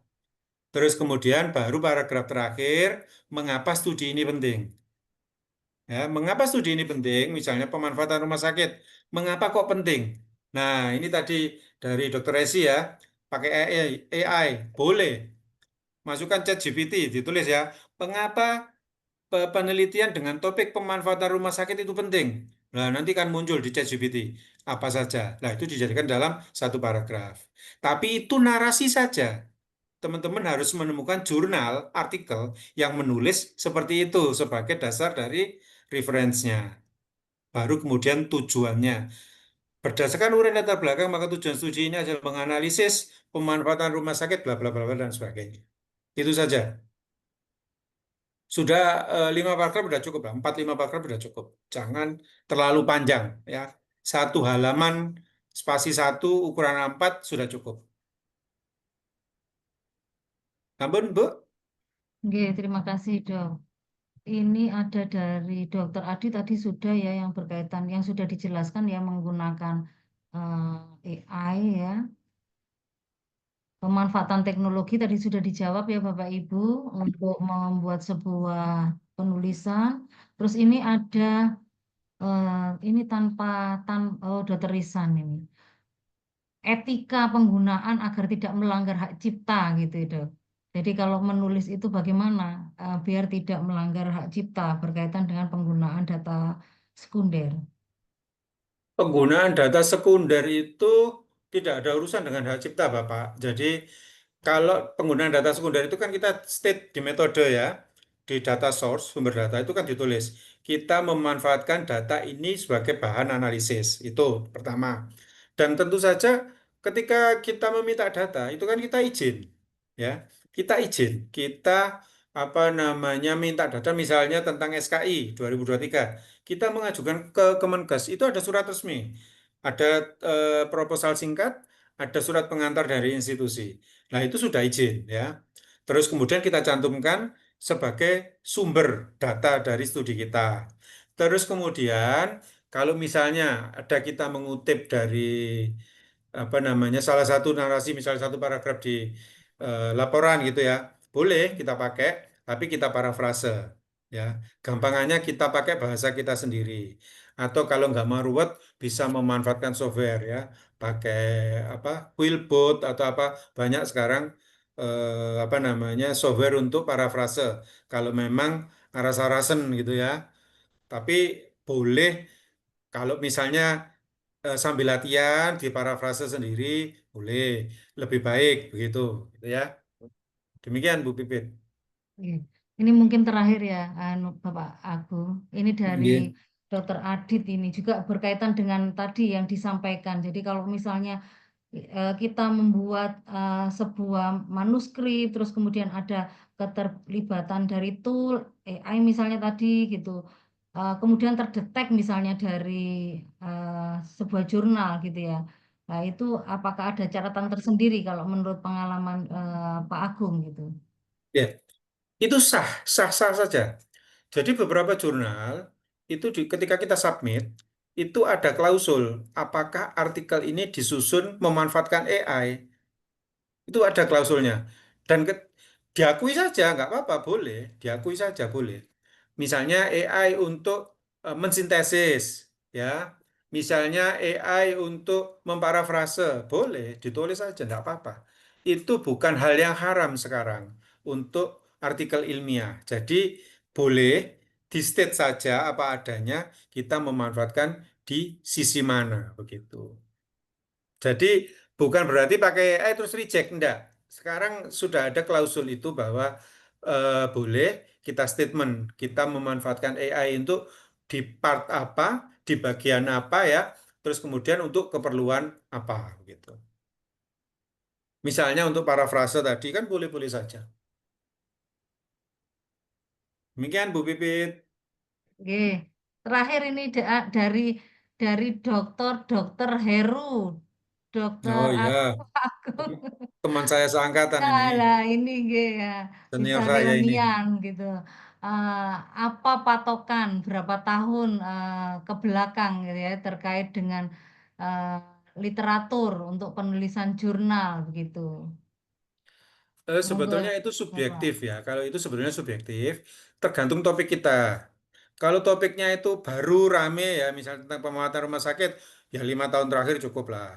terus kemudian baru paragraf terakhir, mengapa studi ini penting? Ya, mengapa studi ini penting? Misalnya pemanfaatan rumah sakit. Mengapa kok penting? Nah, ini tadi dari Dr. Esi ya, pakai AI. Boleh. Masukkan chat GPT, ditulis ya. Mengapa penelitian dengan topik pemanfaatan rumah sakit itu penting? Nah, nanti kan muncul di chat GPT. Apa saja. Nah, itu dijadikan dalam 1 paragraf. Tapi itu narasi saja. Teman-teman harus menemukan jurnal, artikel yang menulis seperti itu sebagai dasar dari referensinya. Baru kemudian tujuannya. Berdasarkan uraian latar belakang, maka tujuan studi ini adalah menganalisis pemanfaatan rumah sakit, bla bla bla bla, dan sebagainya. Itu saja. Sudah 5 paragraf sudah cukup lah. 4-5 paragraf sudah cukup. Jangan terlalu panjang ya. 1 halaman spasi 1 ukuran A4 sudah cukup. Ampun, Bu. Oke, terima kasih dok. Ini ada dari Dokter Adi tadi sudah ya yang berkaitan yang sudah dijelaskan ya menggunakan AI ya. Pemanfaatan teknologi tadi sudah dijawab ya Bapak Ibu untuk membuat sebuah penulisan. Terus ini ada ini oh Dokter Risan ini. Etika penggunaan agar tidak melanggar hak cipta gitu dok. Jadi kalau menulis itu bagaimana biar tidak melanggar hak cipta berkaitan dengan penggunaan data sekunder. Penggunaan data sekunder itu tidak ada urusan dengan hak cipta, Bapak. Jadi, kalau penggunaan data sekunder itu kan kita state di metode ya, di data source, sumber data itu kan ditulis. Kita memanfaatkan data ini sebagai bahan analisis. Itu pertama. Dan tentu saja ketika kita meminta data, itu kan kita izin. Ya, kita izin. Kita apa namanya minta data misalnya tentang SKI 2023 kita mengajukan ke Kemenkes, itu ada surat resmi, ada proposal singkat, ada surat pengantar dari institusi. Nah, itu sudah izin ya. Terus kemudian kita cantumkan sebagai sumber data dari studi kita. Terus kemudian kalau misalnya ada kita mengutip dari apa namanya salah satu narasi misalnya 1 paragraf di laporan gitu ya, boleh kita pakai, tapi kita parafrase ya. Gampangannya kita pakai bahasa kita sendiri. Atau kalau nggak mau ruwet, bisa memanfaatkan software ya, pakai apa Quillbot atau apa banyak sekarang apa namanya software untuk parafrase. Kalau memang aras-arasen gitu ya. Tapi boleh kalau misalnya sambil latihan di parafrase sendiri boleh lebih baik begitu, gitu ya. Demikian Bu Pipit. Iya. Ini mungkin terakhir ya, Bapak Agung. Ini dari Iya. Dokter Adit ini juga berkaitan dengan tadi yang disampaikan. Jadi kalau misalnya kita membuat sebuah manuskrip, terus kemudian ada keterlibatan dari tool AI misalnya tadi gitu, kemudian terdetek misalnya dari sebuah jurnal gitu ya. Nah itu apakah ada catatan tersendiri kalau menurut pengalaman Pak Agung gitu? Ya, itu sah, sah saja. Jadi beberapa jurnal itu ketika kita submit itu ada klausul apakah artikel ini disusun memanfaatkan AI. Itu ada klausulnya. Dan diakui saja, nggak apa-apa, boleh. Diakui saja, boleh. Misalnya AI untuk mensintesis, ya. Misalnya AI untuk memparafrase, boleh, ditulis saja, nggak apa-apa. Itu bukan hal yang haram sekarang untuk artikel ilmiah. Jadi boleh di state saja apa adanya, kita memanfaatkan di sisi mana, begitu. Jadi bukan berarti pakai AI terus reject, enggak. Sekarang sudah ada klausul itu bahwa boleh kita statement, kita memanfaatkan AI untuk di part apa, di bagian apa ya, terus kemudian untuk keperluan apa gitu. Misalnya untuk parafrase tadi kan boleh-boleh saja. Demikian Bu Pipit. Oke. Terakhir ini dari Dokter Heru, Dokter Oh ya, Agung. teman saya seangkatan ini, Nah, ini nggih ya, bisa senior saya ini. keilmian gitu. Eh, apa patokan berapa tahun ke belakang gitu ya terkait dengan eh, literatur untuk penulisan jurnal begitu. Monggo Sebetulnya itu Bapak. subjektif ya. Kalau itu sebetulnya subjektif, tergantung topik kita. Kalau topiknya itu baru rame ya, misalnya tentang perawatan rumah sakit, ya 5 tahun terakhir cukup lah.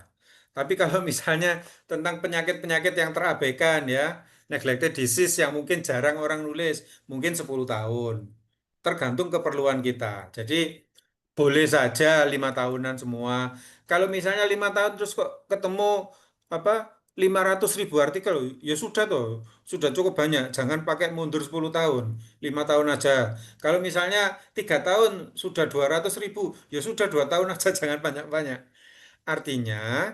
Tapi kalau misalnya tentang penyakit-penyakit yang terabaikan ya, neglected disease yang mungkin jarang orang nulis, mungkin 10 tahun. Tergantung keperluan kita. Jadi boleh saja 5 tahunan semua. Kalau misalnya 5 tahun terus kok ketemu apa 500.000 artikel, ya sudah toh, sudah cukup banyak. Jangan pakai mundur 10 tahun, 5 tahun aja. Kalau misalnya 3 tahun sudah 200.000, ya sudah 2 tahun aja, jangan banyak-banyak. Artinya,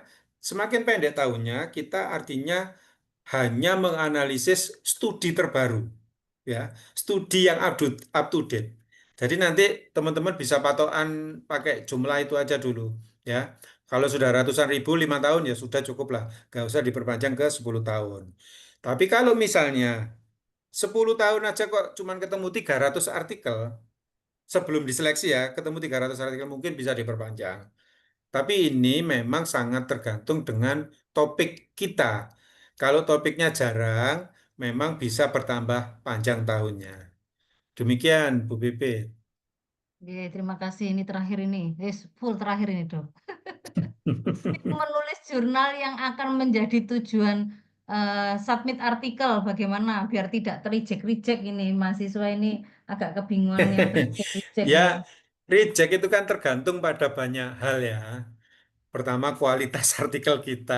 semakin pendek tahunnya, kita artinya hanya menganalisis studi terbaru, ya, studi yang up to date. Jadi nanti teman-teman bisa patokan pakai jumlah itu aja dulu, ya. Kalau sudah ratusan ribu 5 tahun ya sudah cukup lah, nggak usah diperpanjang ke 10 tahun. Tapi kalau misalnya 10 tahun aja kok cuman ketemu 300 artikel, sebelum diseleksi ya, ketemu 300 artikel mungkin bisa diperpanjang. Tapi ini memang sangat tergantung dengan topik kita. Kalau topiknya jarang, memang bisa bertambah panjang tahunnya. Demikian, Bu Bebe. Oke, terima kasih ini terakhir ini. Yes, full terakhir ini, Dok. Menulis jurnal yang akan menjadi tujuan submit artikel bagaimana biar tidak terejek-reject ini mahasiswa ini agak kebingungan yang terejek-reject Ya, ini. reject itu kan tergantung pada banyak hal ya. Pertama, kualitas artikel kita.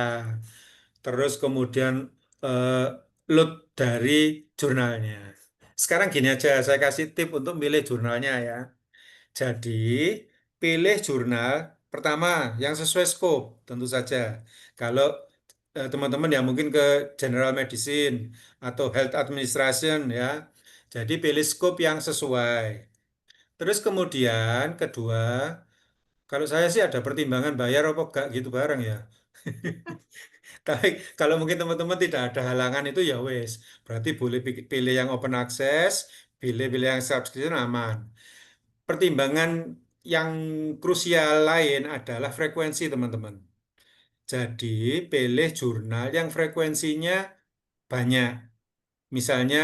Terus kemudian eh, load dari jurnalnya. Sekarang gini aja, saya kasih tip untuk milih jurnalnya ya. Jadi, pilih jurnal pertama yang sesuai scope, tentu saja. Kalau teman-teman yang mungkin ke general medicine atau health administration ya, jadi pilih scope yang sesuai. Terus kemudian kedua, kalau saya sih ada pertimbangan bayar apa enggak gitu bareng ya. Tapi kalau mungkin teman-teman tidak ada halangan itu ya wes, berarti boleh pilih yang open access, pilih-pilih yang subscription aman. Pertimbangan yang krusial lain adalah frekuensi teman-teman. Jadi pilih jurnal yang frekuensinya banyak. Misalnya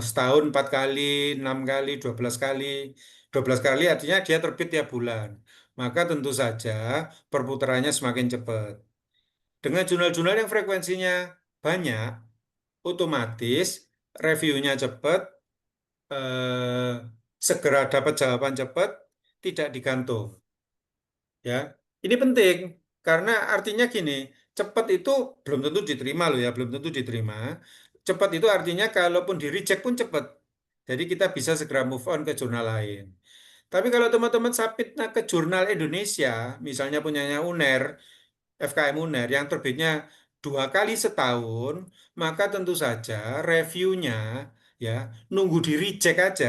setahun 4 kali, 6 kali, 12 kali. 12 kali artinya dia terbit tiap bulan. Maka tentu saja perputarannya semakin cepat. Dengan jurnal-jurnal yang frekuensinya banyak, otomatis reviewnya cepat, eh, segera dapat jawaban cepat, tidak digantung. Ya, ini penting karena artinya gini, cepat itu belum tentu diterima loh ya, belum tentu diterima. Cepat itu artinya kalaupun di reject pun cepat. Jadi kita bisa segera move on ke jurnal lain. Tapi kalau teman-teman submitnya ke jurnal Indonesia, misalnya punyanya UNER, FKM UNER yang terbitnya 2 kali setahun, maka tentu saja reviewnya ya nunggu di reject aja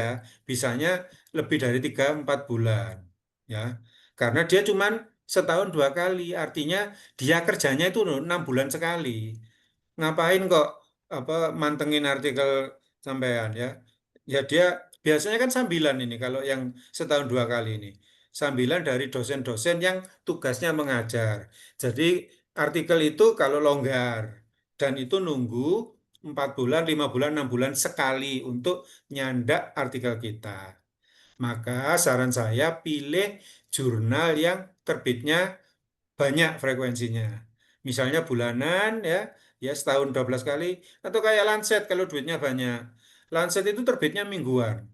bisanya lebih dari 3-4 bulan ya karena dia cuman setahun 2 kali artinya dia kerjanya itu 6 bulan sekali ngapain kok apa mantengin artikel sampean ya ya dia biasanya kan sambilan ini kalau yang setahun 2 kali ini sambilan dari dosen-dosen yang tugasnya mengajar jadi artikel itu kalau longgar dan itu nunggu 4 bulan, 5 bulan, 6 bulan sekali untuk nyandak artikel kita. Maka saran saya pilih jurnal yang terbitnya banyak frekuensinya. Misalnya bulanan ya, ya setahun 12 kali atau kayak Lancet kalau duitnya banyak. Lancet itu terbitnya mingguan.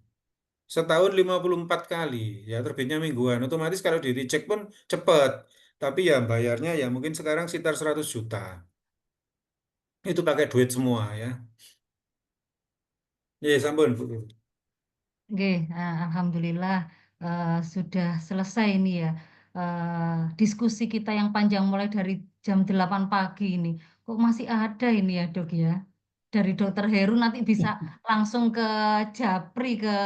Setahun 54 kali ya terbitnya mingguan. Otomatis kalau di reject pun cepat. Tapi ya bayarnya ya mungkin sekarang sekitar 100 juta. Itu pakai duit semua ya. Ya sampun Bu. Oke, alhamdulillah sudah selesai ini ya diskusi kita yang panjang mulai dari jam 8 pagi ini. Kok masih ada ini ya Dok ya? Dari Dokter Heru nanti bisa langsung ke Japri ke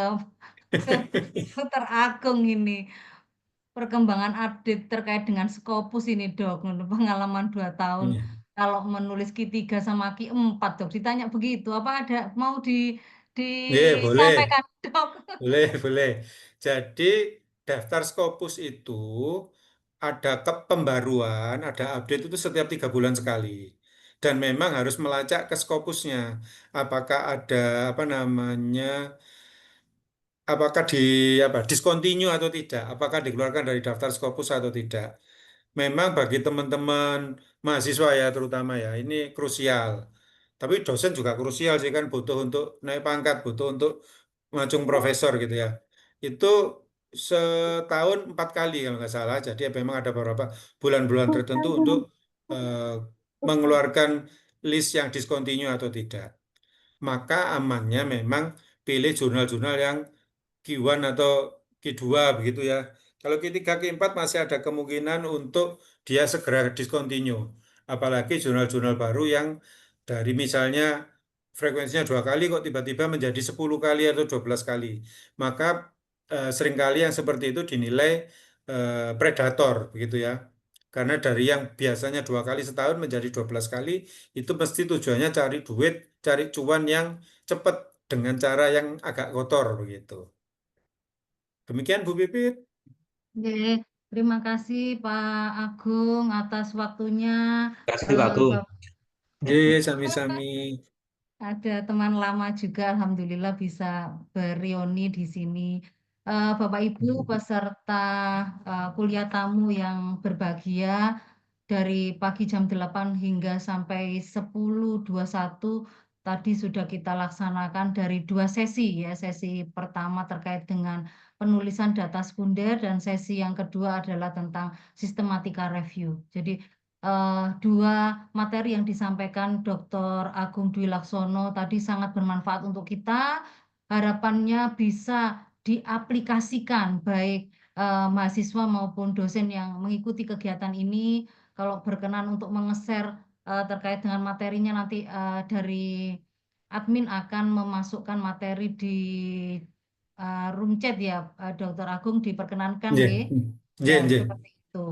Dokter Agung ini. Perkembangan update terkait dengan Scopus ini Dok, pengalaman 2 tahun. Iya. Kalau menulis Q3 sama Q4 Dok, ditanya begitu, apa ada mau Boleh. disampaikan Dok? Boleh, boleh. Jadi daftar Scopus itu ada pembaruan, ada update itu setiap 3 bulan sekali. Dan memang harus melacak ke Scopusnya. Apakah ada apa namanya, apakah discontinue atau tidak? Apakah dikeluarkan dari daftar Scopus atau tidak? Memang bagi teman-teman mahasiswa ya terutama ya, ini krusial. Tapi dosen juga krusial sih kan butuh untuk naik pangkat, butuh untuk ngacung profesor gitu ya. Itu setahun 4 kali kalau nggak salah. Jadi memang ada beberapa bulan-bulan tertentu untuk eh, mengeluarkan list yang discontinue atau tidak. Maka amannya memang pilih jurnal-jurnal yang Q1 atau Q2 begitu ya. Kalau Q3, Q4 masih ada kemungkinan untuk dia segera discontinue. Apalagi jurnal-jurnal baru yang dari misalnya frekuensinya 2 kali kok tiba-tiba menjadi 10 kali atau 12 kali. Maka seringkali yang seperti itu dinilai predator begitu ya. Karena dari yang biasanya 2 kali setahun menjadi 12 kali, itu mesti tujuannya cari duit, cari cuan yang cepat dengan cara yang agak kotor begitu. Demikian Bu Pipit. Oke, terima kasih Pak Agung atas waktunya. Kasih Eh, Pak. Bap- Sami-sami. Ada teman lama juga, alhamdulillah bisa bereuni di sini. Bapak Ibu peserta kuliah tamu yang berbahagia, dari pagi jam 8 hingga sampai 10.21 tadi sudah kita laksanakan dari 2 sesi ya. Sesi pertama terkait dengan penulisan data sekunder dan sesi yang kedua adalah tentang sistematika review. Jadi 2 materi yang disampaikan Dr. Agung Dwi Laksono tadi sangat bermanfaat untuk kita. Harapannya bisa diaplikasikan baik mahasiswa maupun dosen yang mengikuti kegiatan ini. Kalau berkenan untuk mengeser terkait dengan materinya nanti dari admin akan memasukkan materi di room chat ya, Dr. Agung diperkenankan Nggih. nggih. Ya, Nggih, nggih. seperti itu.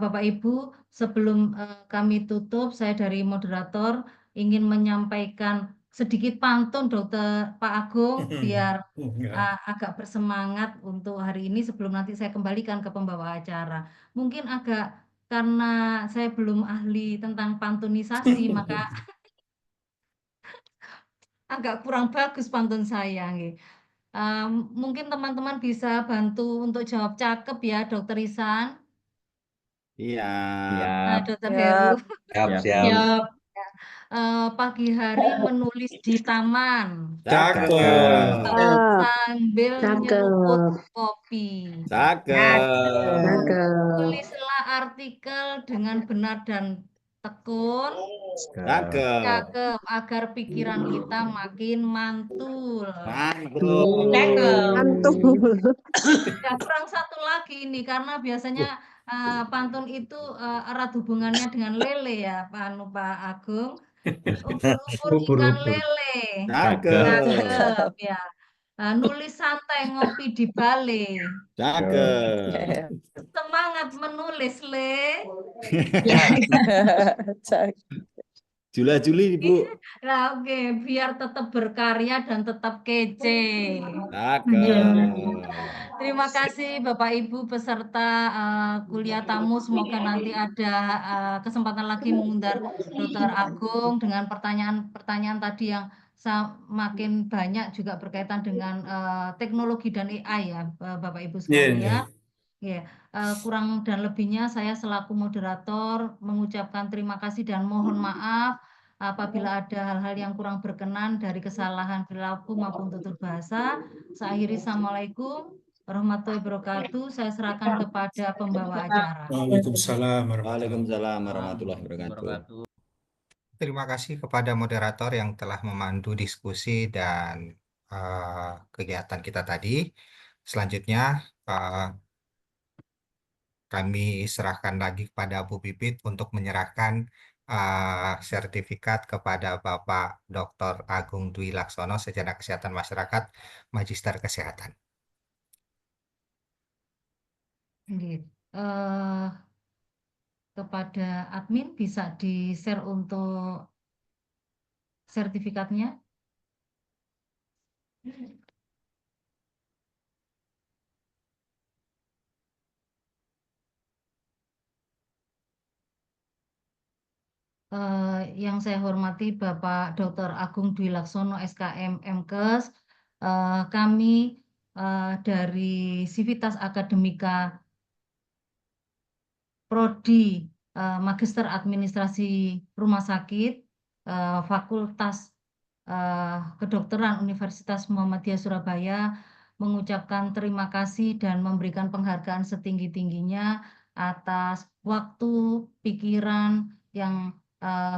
Bapak Ibu, sebelum kami tutup, saya dari moderator ingin menyampaikan sedikit pantun Dokter Pak Agung biar Ya. agak bersemangat untuk hari ini sebelum nanti saya kembalikan ke pembawa acara. Mungkin agak karena saya belum ahli tentang pantunisasi, maka agak kurang bagus pantun saya. Nggih. Mungkin teman-teman bisa bantu untuk jawab cakep ya, Dokter Isan, Iya. Dokter Heru. Siap, Ya, siap. Siap. Pagi hari menulis di taman Cakep. sambil nyeruput kopi. Cakep. Tulislah artikel dengan benar dan tekun, Cakep. cakep, agar pikiran kita makin mantul. Mantul. Ya, kurang satu lagi ini karena biasanya pantun itu erat hubungannya dengan lele ya, Pak Agung. Ubur-ubur ikan lele. Cakep. Cakep ya. Nulis santai ngopi di bale. Cakep. Semangat menulis, Le. Jula-juli, Bu. Nah, oke, biar tetap berkarya dan tetap kece. Cakep. Terima kasih Bapak Ibu peserta kuliah tamu. Semoga nanti ada kesempatan lagi mengundang Dr. Agung dengan pertanyaan-pertanyaan tadi yang semakin banyak juga berkaitan dengan teknologi dan AI ya, Bapak Ibu Iya, iya. sekalian. Ya, kurang dan lebihnya saya selaku moderator mengucapkan terima kasih dan mohon maaf apabila ada hal-hal yang kurang berkenan dari kesalahan perilaku maupun tutur bahasa. Saya akhiri, Assalamualaikum warahmatullahi wabarakatuh. Saya serahkan kepada pembawa acara. Waalaikumsalam warahmatullahi Waalaikumsalam warahmatullahi wabarakatuh. Terima kasih kepada moderator yang telah memandu diskusi dan kegiatan kita tadi. Selanjutnya kami serahkan lagi kepada Bu Pipit untuk menyerahkan sertifikat kepada Bapak Dr. Agung Dwi Laksono, Sarjana Kesehatan Masyarakat, Magister Kesehatan. Nggih. Kepada admin bisa di-share untuk sertifikatnya. Yang saya hormati Bapak Dr. Agung Dwi Laksono, SKM MKes, kami dari Sivitas Akademika Prodi Magister Administrasi Rumah Sakit, Fakultas Kedokteran Universitas Muhammadiyah Surabaya mengucapkan terima kasih dan memberikan penghargaan setinggi-tingginya atas waktu, pikiran yang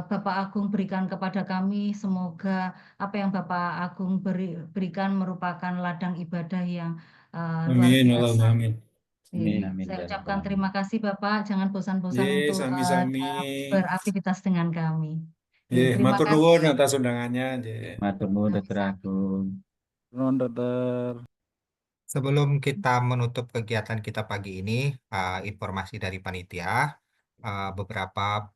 Bapak Agung berikan kepada kami. Semoga apa yang Bapak Agung berikan merupakan ladang ibadah yang luar Amin, biasa. Allahumma amin. Amin, amin. Saya Ya ucapkan Rabbal terima kasih Bapak, jangan bosan-bosan Ye, untuk sami-sami. beraktivitas dengan kami. Ye, Terima matur kasih. nuwun atas undangannya. Ye. Alamin. Matur nuwun Dr. Agung. Nuhun, Dokter. Sebelum kita menutup kegiatan kita pagi ini, informasi dari panitia, beberapa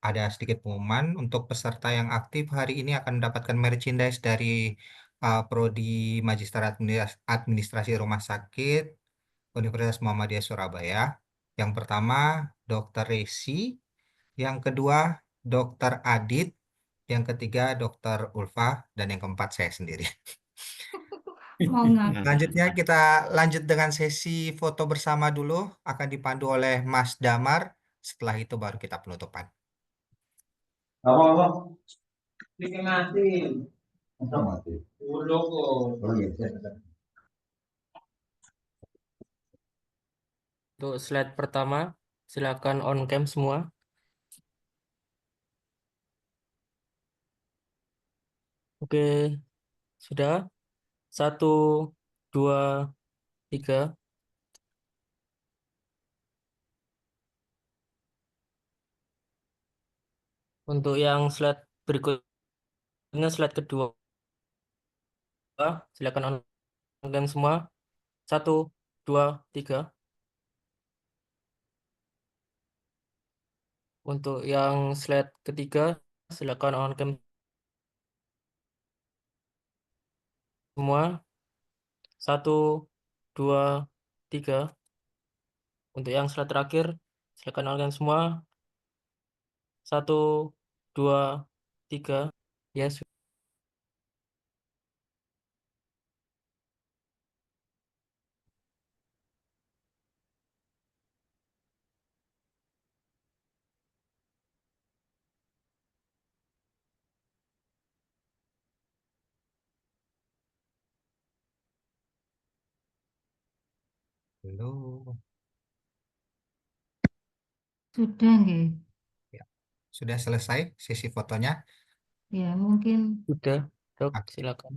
ada sedikit pengumuman untuk peserta yang aktif hari ini akan mendapatkan merchandise dari Prodi Magister Administrasi Rumah Sakit Universitas Muhammadiyah Surabaya. Yang pertama, Dr. Resi. Yang kedua, Dr. Adit. Yang ketiga, Dr. Ulfa. Dan yang keempat, saya sendiri. Mau ngaku. Selanjutnya kita lanjut dengan sesi foto bersama dulu. Akan dipandu oleh Mas Damar. Setelah itu baru kita penutupan. Apa? Ini mati. Mati. Udah kok. Untuk slide pertama, silakan on cam semua. Oke, sudah. 1, 2, 3. Untuk yang slide berikutnya, slide kedua, silakan on cam semua. 1, 2, 3. Untuk yang slide ketiga, silakan on cam semua. 1, 2, 3. Untuk yang slide terakhir, silakan on cam semua. 1, 2, 3. Ya, Halo. Sudah nggih. Ya. Sudah selesai sesi fotonya. Ya, mungkin sudah, Dok, Oke. silakan.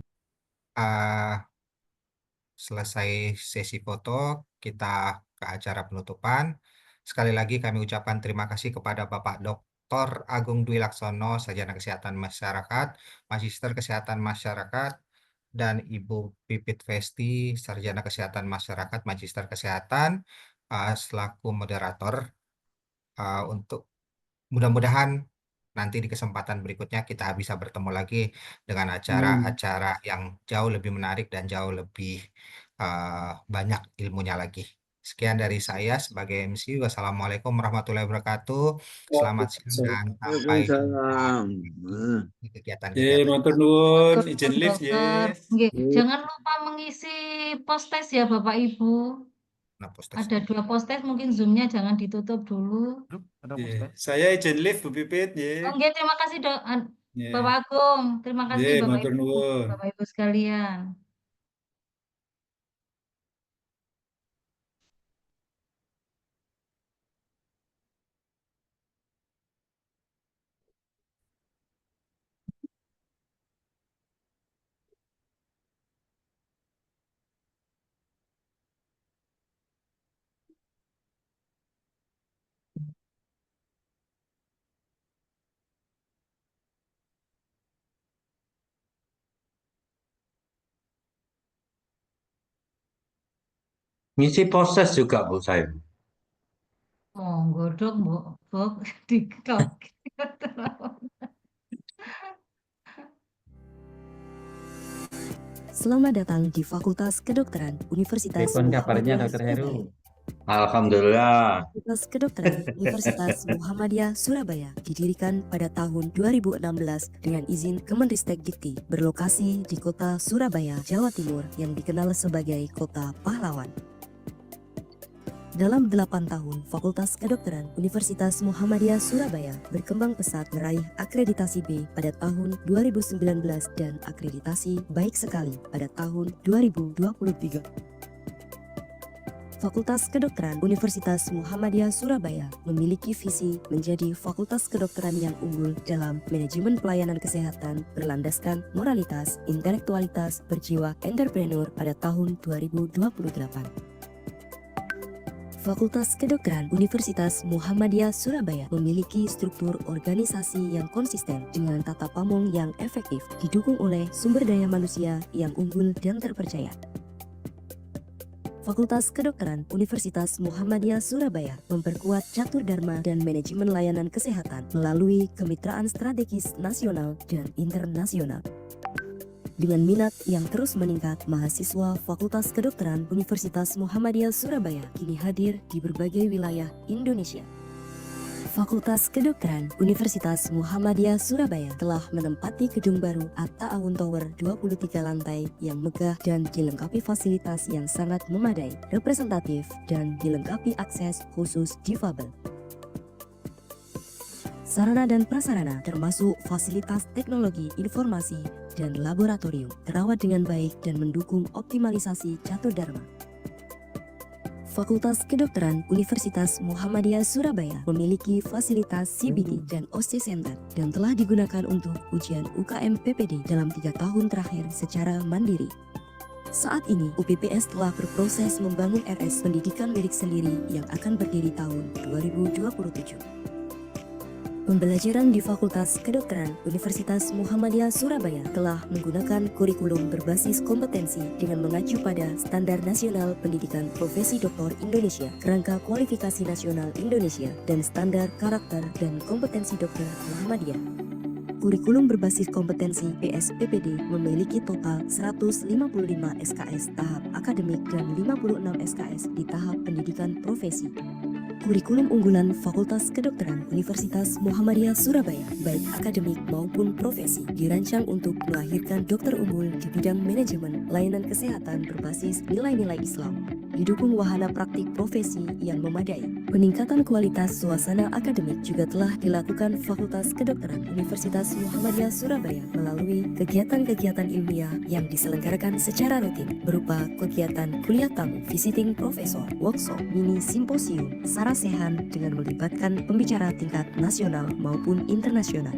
Selesai sesi foto, kita ke acara penutupan. Sekali lagi kami ucapkan terima kasih kepada Bapak Dr. Agung Dwi Laksono, Sarjana Kesehatan Masyarakat, Magister Kesehatan Masyarakat, dan Ibu Pipit Vesti, Sarjana Kesehatan Masyarakat, Magister Kesehatan, selaku moderator untuk mudah-mudahan nanti di kesempatan berikutnya kita bisa bertemu lagi dengan Hmm. acara-acara yang jauh lebih menarik dan jauh lebih banyak ilmunya lagi. Sekian dari saya sebagai MC. Wassalamualaikum warahmatullahi wabarakatuh. Selamat siang dan sampai jumpa Waalaikumsalam. di Ye, kegiatan-kegiatan. matur nuwun, Matur izin nuwun, lift ye. Dokter. Nggih, jangan lupa mengisi post test ya Bapak Ibu. Nah, poster. Ada 2 post test, mungkin Zoom-nya jangan ditutup dulu. Ada Ye, poster. saya izin lift Bu Pipit ye. Oh, nggih, terima kasih Ye. Bapak Agung. Terima kasih Ye, Bapak matur Ibu, nuwun. Bapak Ibu sekalian. Ngisi proses juga Bu saya. Monggo Dok, Mbok Bok dikok. Selamat datang di Fakultas Kedokteran Universitas Telepon kabarnya Muhammadiyah Dokter Heru. Surabaya. Alhamdulillah. Fakultas Kedokteran Universitas Muhammadiyah Surabaya didirikan pada tahun 2016 dengan izin Kemenristek Dikti, berlokasi di kota Surabaya, Jawa Timur yang dikenal sebagai Kota Pahlawan. Dalam 8 tahun, Fakultas Kedokteran Universitas Muhammadiyah Surabaya berkembang pesat meraih akreditasi B pada tahun 2019 dan akreditasi baik sekali pada tahun 2023. Fakultas Kedokteran Universitas Muhammadiyah Surabaya memiliki visi menjadi fakultas kedokteran yang unggul dalam manajemen pelayanan kesehatan berlandaskan moralitas, intelektualitas, berjiwa entrepreneur pada tahun 2028. Fakultas Kedokteran Universitas Muhammadiyah Surabaya memiliki struktur organisasi yang konsisten dengan tata pamong yang efektif, didukung oleh sumber daya manusia yang unggul dan terpercaya. Fakultas Kedokteran Universitas Muhammadiyah Surabaya memperkuat catur dharma dan manajemen layanan kesehatan melalui kemitraan strategis nasional dan internasional. Dengan minat yang terus meningkat, mahasiswa Fakultas Kedokteran Universitas Muhammadiyah Surabaya kini hadir di berbagai wilayah Indonesia. Fakultas Kedokteran Universitas Muhammadiyah Surabaya telah menempati gedung baru Atta Awun Tower 23 lantai yang megah dan dilengkapi fasilitas yang sangat memadai, representatif, dan dilengkapi akses khusus difabel. Sarana dan prasarana termasuk fasilitas teknologi informasi dan laboratorium terawat dengan baik dan mendukung optimalisasi catur dharma. Fakultas Kedokteran Universitas Muhammadiyah Surabaya memiliki fasilitas CBT dan OSCE Center dan telah digunakan untuk ujian UKM PPD dalam 3 tahun terakhir secara mandiri. Saat ini, UPPS telah berproses membangun RS pendidikan milik sendiri yang akan berdiri tahun 2027. Pembelajaran di Fakultas Kedokteran Universitas Muhammadiyah Surabaya telah menggunakan kurikulum berbasis kompetensi dengan mengacu pada Standar Nasional Pendidikan Profesi Doktor Indonesia, Kerangka Kualifikasi Nasional Indonesia, dan Standar Karakter dan Kompetensi Dokter Muhammadiyah. Kurikulum berbasis kompetensi PSPPD memiliki total 155 SKS tahap akademik dan 56 SKS di tahap pendidikan profesi. Kurikulum unggulan Fakultas Kedokteran Universitas Muhammadiyah Surabaya, baik akademik maupun profesi, dirancang untuk melahirkan dokter unggul di bidang manajemen layanan kesehatan berbasis nilai-nilai Islam. Didukung wahana praktik profesi yang memadai. Peningkatan kualitas suasana akademik juga telah dilakukan Fakultas Kedokteran Universitas Muhammadiyah Surabaya melalui kegiatan-kegiatan ilmiah yang diselenggarakan secara rutin berupa kegiatan kuliah tamu, visiting profesor, workshop, mini simposium, sarasehan dengan melibatkan pembicara tingkat nasional maupun internasional.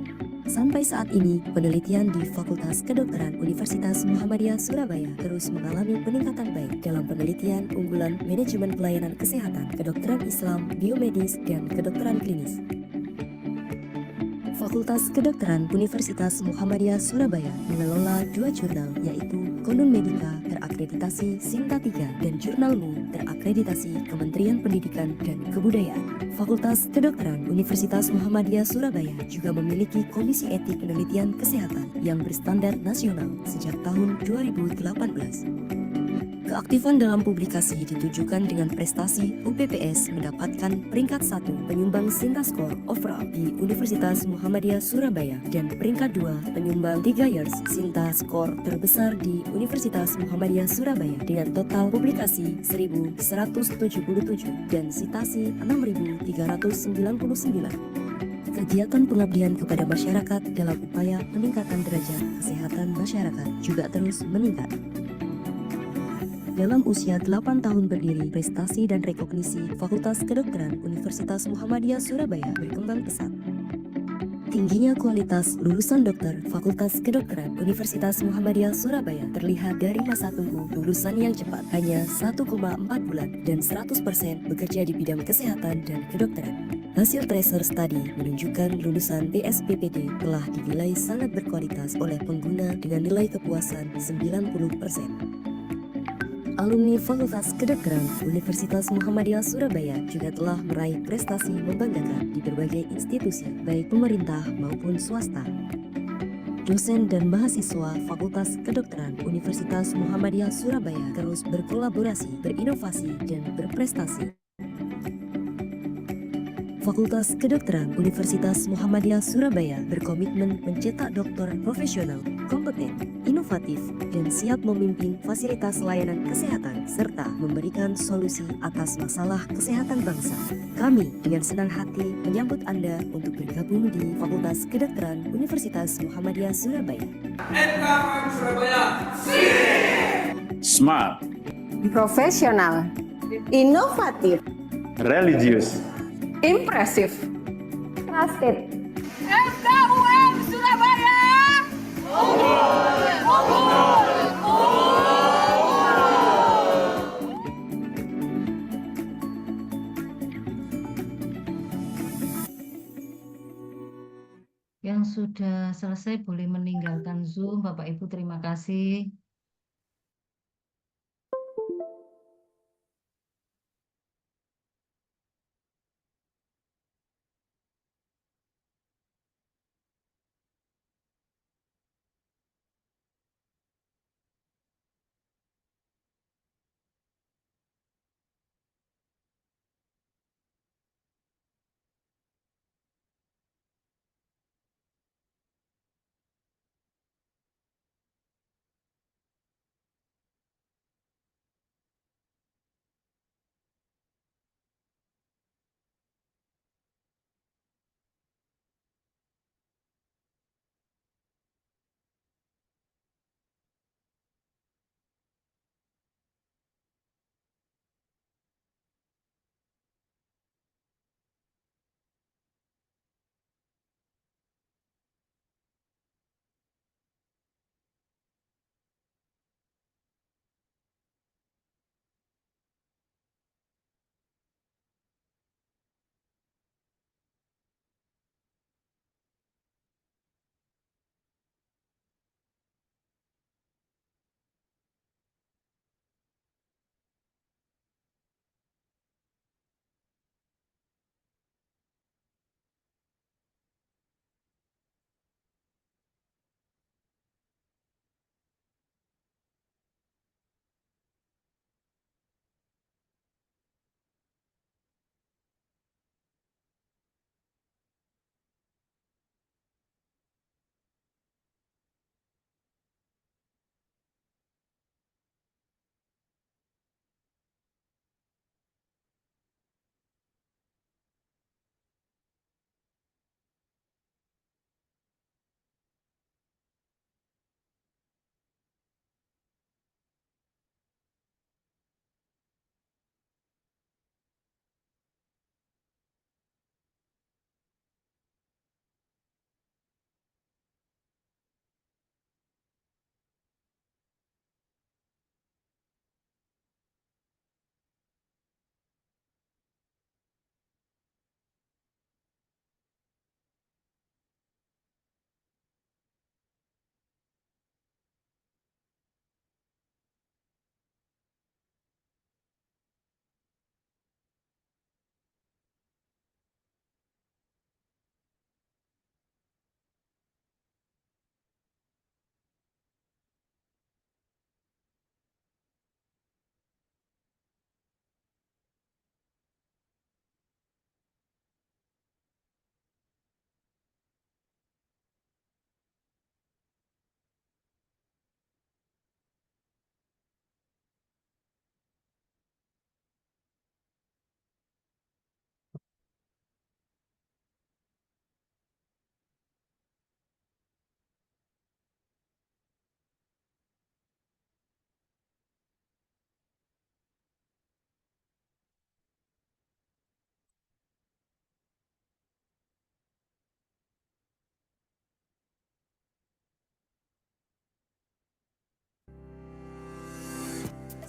Sampai saat ini, penelitian di Fakultas Kedokteran Universitas Muhammadiyah Surabaya terus mengalami peningkatan baik dalam penelitian unggulan manajemen pelayanan kesehatan, kedokteran Islam, biomedis, dan kedokteran klinis. Fakultas Kedokteran Universitas Muhammadiyah Surabaya mengelola 2 jurnal, yaitu Konun Medica terakreditasi Sinta 3 dan Jurnalmu terakreditasi Kementerian Pendidikan dan Kebudayaan. Fakultas Kedokteran Universitas Muhammadiyah Surabaya juga memiliki Komisi Etik Penelitian Kesehatan yang berstandar nasional sejak tahun 2018. Keaktifan dalam publikasi ditujukan dengan prestasi UPPS mendapatkan peringkat 1 penyumbang Sinta Score overall di Universitas Muhammadiyah Surabaya dan peringkat 2 penyumbang 3 years Sinta Score terbesar di Universitas Muhammadiyah Surabaya dengan total publikasi 1.177 dan citasi 6.399. Kegiatan pengabdian kepada masyarakat dalam upaya peningkatan derajat kesehatan masyarakat juga terus meningkat. Dalam usia 8 tahun berdiri, prestasi dan rekognisi Fakultas Kedokteran Universitas Muhammadiyah Surabaya berkembang pesat. Tingginya kualitas lulusan dokter Fakultas Kedokteran Universitas Muhammadiyah Surabaya terlihat dari masa tunggu lulusan yang cepat, hanya 1,4 bulan, dan 100% bekerja di bidang kesehatan dan kedokteran. Hasil tracer study menunjukkan lulusan BSPPD telah dinilai sangat berkualitas oleh pengguna dengan nilai kepuasan 90%. Alumni Fakultas Kedokteran Universitas Muhammadiyah Surabaya juga telah meraih prestasi membanggakan di berbagai institusi, baik pemerintah maupun swasta. Dosen dan mahasiswa Fakultas Kedokteran Universitas Muhammadiyah Surabaya terus berkolaborasi, berinovasi, dan berprestasi. Fakultas Kedokteran Universitas Muhammadiyah Surabaya berkomitmen mencetak dokter profesional, kompeten, inovatif, dan siap memimpin fasilitas layanan kesehatan serta memberikan solusi atas masalah kesehatan bangsa. Kami dengan senang hati menyambut Anda untuk bergabung di Fakultas Kedokteran Universitas Muhammadiyah Surabaya. Smart, Profesional, inovatif, religius, impresif, trusted. Yang sudah selesai boleh meninggalkan Zoom, Bapak Ibu, terima kasih.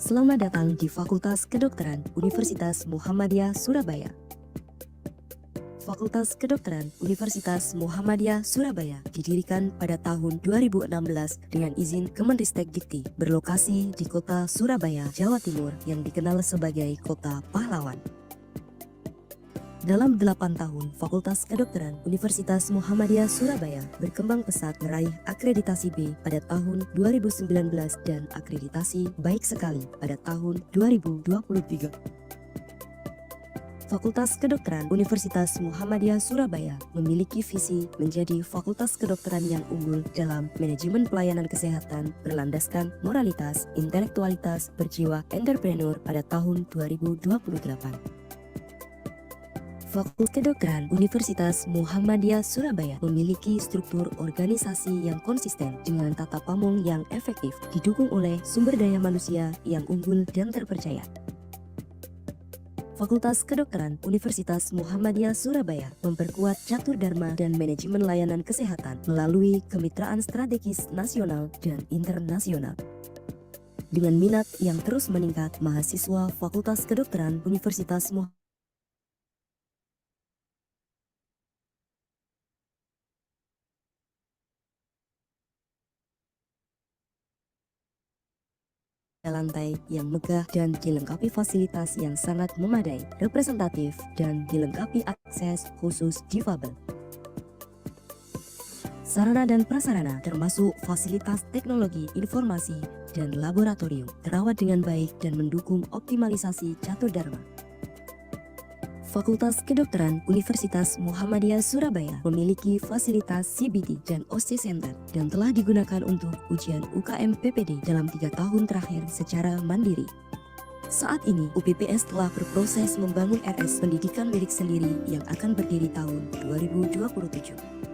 Selamat datang di Fakultas Kedokteran Universitas Muhammadiyah Surabaya. Fakultas Kedokteran Universitas Muhammadiyah Surabaya didirikan pada tahun 2016 dengan izin Kemenristek Dikti, berlokasi di kota Surabaya, Jawa Timur yang dikenal sebagai Kota Pahlawan. Dalam 8 tahun, Fakultas Kedokteran Universitas Muhammadiyah Surabaya berkembang pesat meraih akreditasi B pada tahun 2019 dan akreditasi baik sekali pada tahun 2023. Fakultas Kedokteran Universitas Muhammadiyah Surabaya memiliki visi menjadi fakultas kedokteran yang unggul dalam manajemen pelayanan kesehatan berlandaskan moralitas, intelektualitas, berjiwa entrepreneur pada tahun 2028. Fakultas Kedokteran Universitas Muhammadiyah Surabaya memiliki struktur organisasi yang konsisten dengan tata pamong yang efektif, didukung oleh sumber daya manusia yang unggul dan terpercaya. Fakultas Kedokteran Universitas Muhammadiyah Surabaya memperkuat catur dharma dan manajemen layanan kesehatan melalui kemitraan strategis nasional dan internasional. Dengan minat yang terus meningkat, mahasiswa Fakultas Kedokteran Universitas Muhammadiyah lantai yang megah dan dilengkapi fasilitas yang sangat memadai, representatif, dan dilengkapi akses khusus difabel. Sarana dan prasarana termasuk fasilitas teknologi informasi dan laboratorium terawat dengan baik dan mendukung optimalisasi catur dharma. Fakultas Kedokteran Universitas Muhammadiyah Surabaya memiliki fasilitas CBT dan OSCE Center dan telah digunakan untuk ujian UKM PPD dalam 3 tahun terakhir secara mandiri. Saat ini, UPPS telah berproses membangun RS pendidikan milik sendiri yang akan berdiri tahun 2027.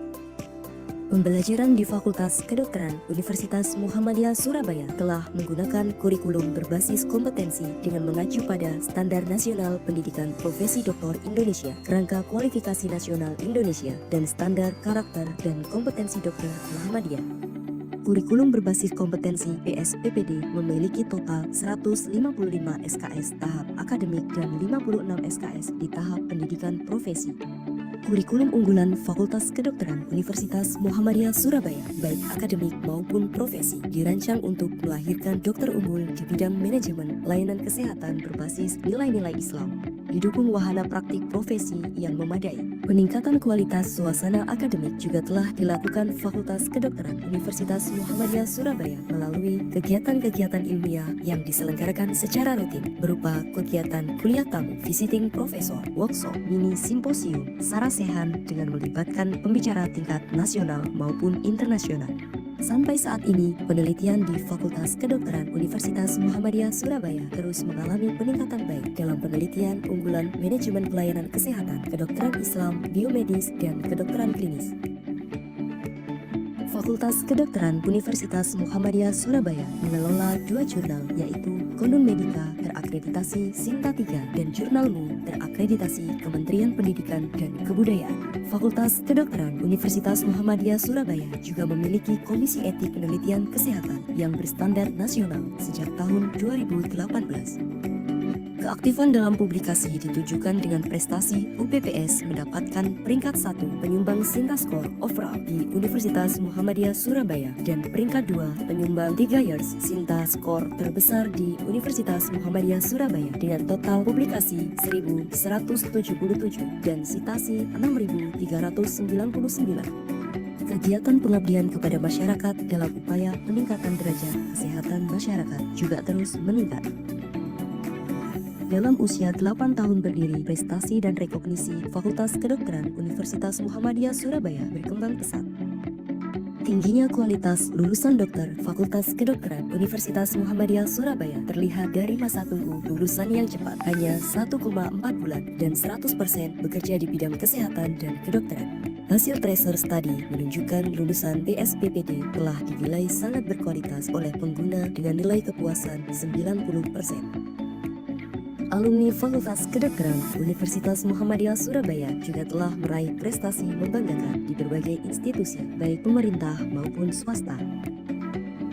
Pembelajaran di Fakultas Kedokteran Universitas Muhammadiyah Surabaya telah menggunakan kurikulum berbasis kompetensi dengan mengacu pada Standar Nasional Pendidikan Profesi Doktor Indonesia, Kerangka Kualifikasi Nasional Indonesia, dan Standar Karakter dan Kompetensi Dokter Muhammadiyah. Kurikulum berbasis kompetensi PSPPD memiliki total 155 SKS tahap akademik dan 56 SKS di tahap pendidikan profesi. Kurikulum unggulan Fakultas Kedokteran Universitas Muhammadiyah Surabaya, baik akademik maupun profesi, dirancang untuk melahirkan dokter unggul di bidang manajemen layanan kesehatan berbasis nilai-nilai Islam, didukung wahana praktik profesi yang memadai. Peningkatan kualitas suasana akademik juga telah dilakukan Fakultas Kedokteran Universitas Muhammadiyah Surabaya melalui kegiatan-kegiatan ilmiah yang diselenggarakan secara rutin berupa kegiatan kuliah tamu, visiting profesor, workshop, mini simposium, sarasehan dengan melibatkan pembicara tingkat nasional maupun internasional. Sampai saat ini, penelitian di Fakultas Kedokteran Universitas Muhammadiyah Surabaya terus mengalami peningkatan baik dalam penelitian unggulan manajemen pelayanan kesehatan, kedokteran Islam, biomedis, dan kedokteran klinis. Fakultas Kedokteran Universitas Muhammadiyah Surabaya mengelola 2 jurnal, yaitu Konun Medika terakreditasi Sinta 3 dan Jurnal Mu terakreditasi Kementerian Pendidikan dan Kebudayaan. Fakultas Kedokteran Universitas Muhammadiyah Surabaya juga memiliki Komisi Etik Penelitian Kesehatan yang berstandar nasional sejak tahun 2018. Keaktifan dalam publikasi ditujukan dengan prestasi UPPS mendapatkan peringkat 1 penyumbang Sinta Skor overall di Universitas Muhammadiyah Surabaya dan peringkat 2 penyumbang 3 years Sinta Skor terbesar di Universitas Muhammadiyah Surabaya dengan total publikasi 1.177 dan citasi 6.399. Kegiatan pengabdian kepada masyarakat dalam upaya peningkatan derajat kesehatan masyarakat juga terus meningkat. Dalam usia 8 tahun berdiri, prestasi dan rekognisi Fakultas Kedokteran Universitas Muhammadiyah Surabaya berkembang pesat. Tingginya kualitas lulusan dokter Fakultas Kedokteran Universitas Muhammadiyah Surabaya terlihat dari masa tunggu lulusan yang cepat, hanya 1,4 bulan dan 100% bekerja di bidang kesehatan dan kedokteran. Hasil tracer study menunjukkan lulusan PSPPD telah dinilai sangat berkualitas oleh pengguna dengan nilai kepuasan 90%. Alumni Fakultas Kedokteran Universitas Muhammadiyah Surabaya juga telah meraih prestasi membanggakan di berbagai institusi, baik pemerintah maupun swasta.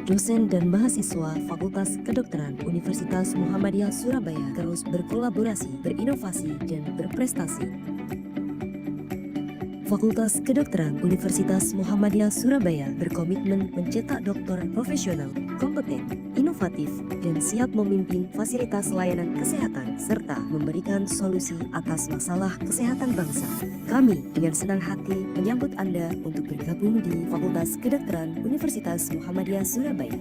dosen dan mahasiswa Fakultas Kedokteran Universitas Muhammadiyah Surabaya terus berkolaborasi, berinovasi, dan berprestasi. Fakultas Kedokteran Universitas Muhammadiyah Surabaya berkomitmen mencetak dokter profesional, kompeten, inovatif, dan siap memimpin fasilitas layanan kesehatan serta memberikan solusi atas masalah kesehatan bangsa. Kami dengan senang hati menyambut Anda untuk bergabung di Fakultas Kedokteran Universitas Muhammadiyah Surabaya.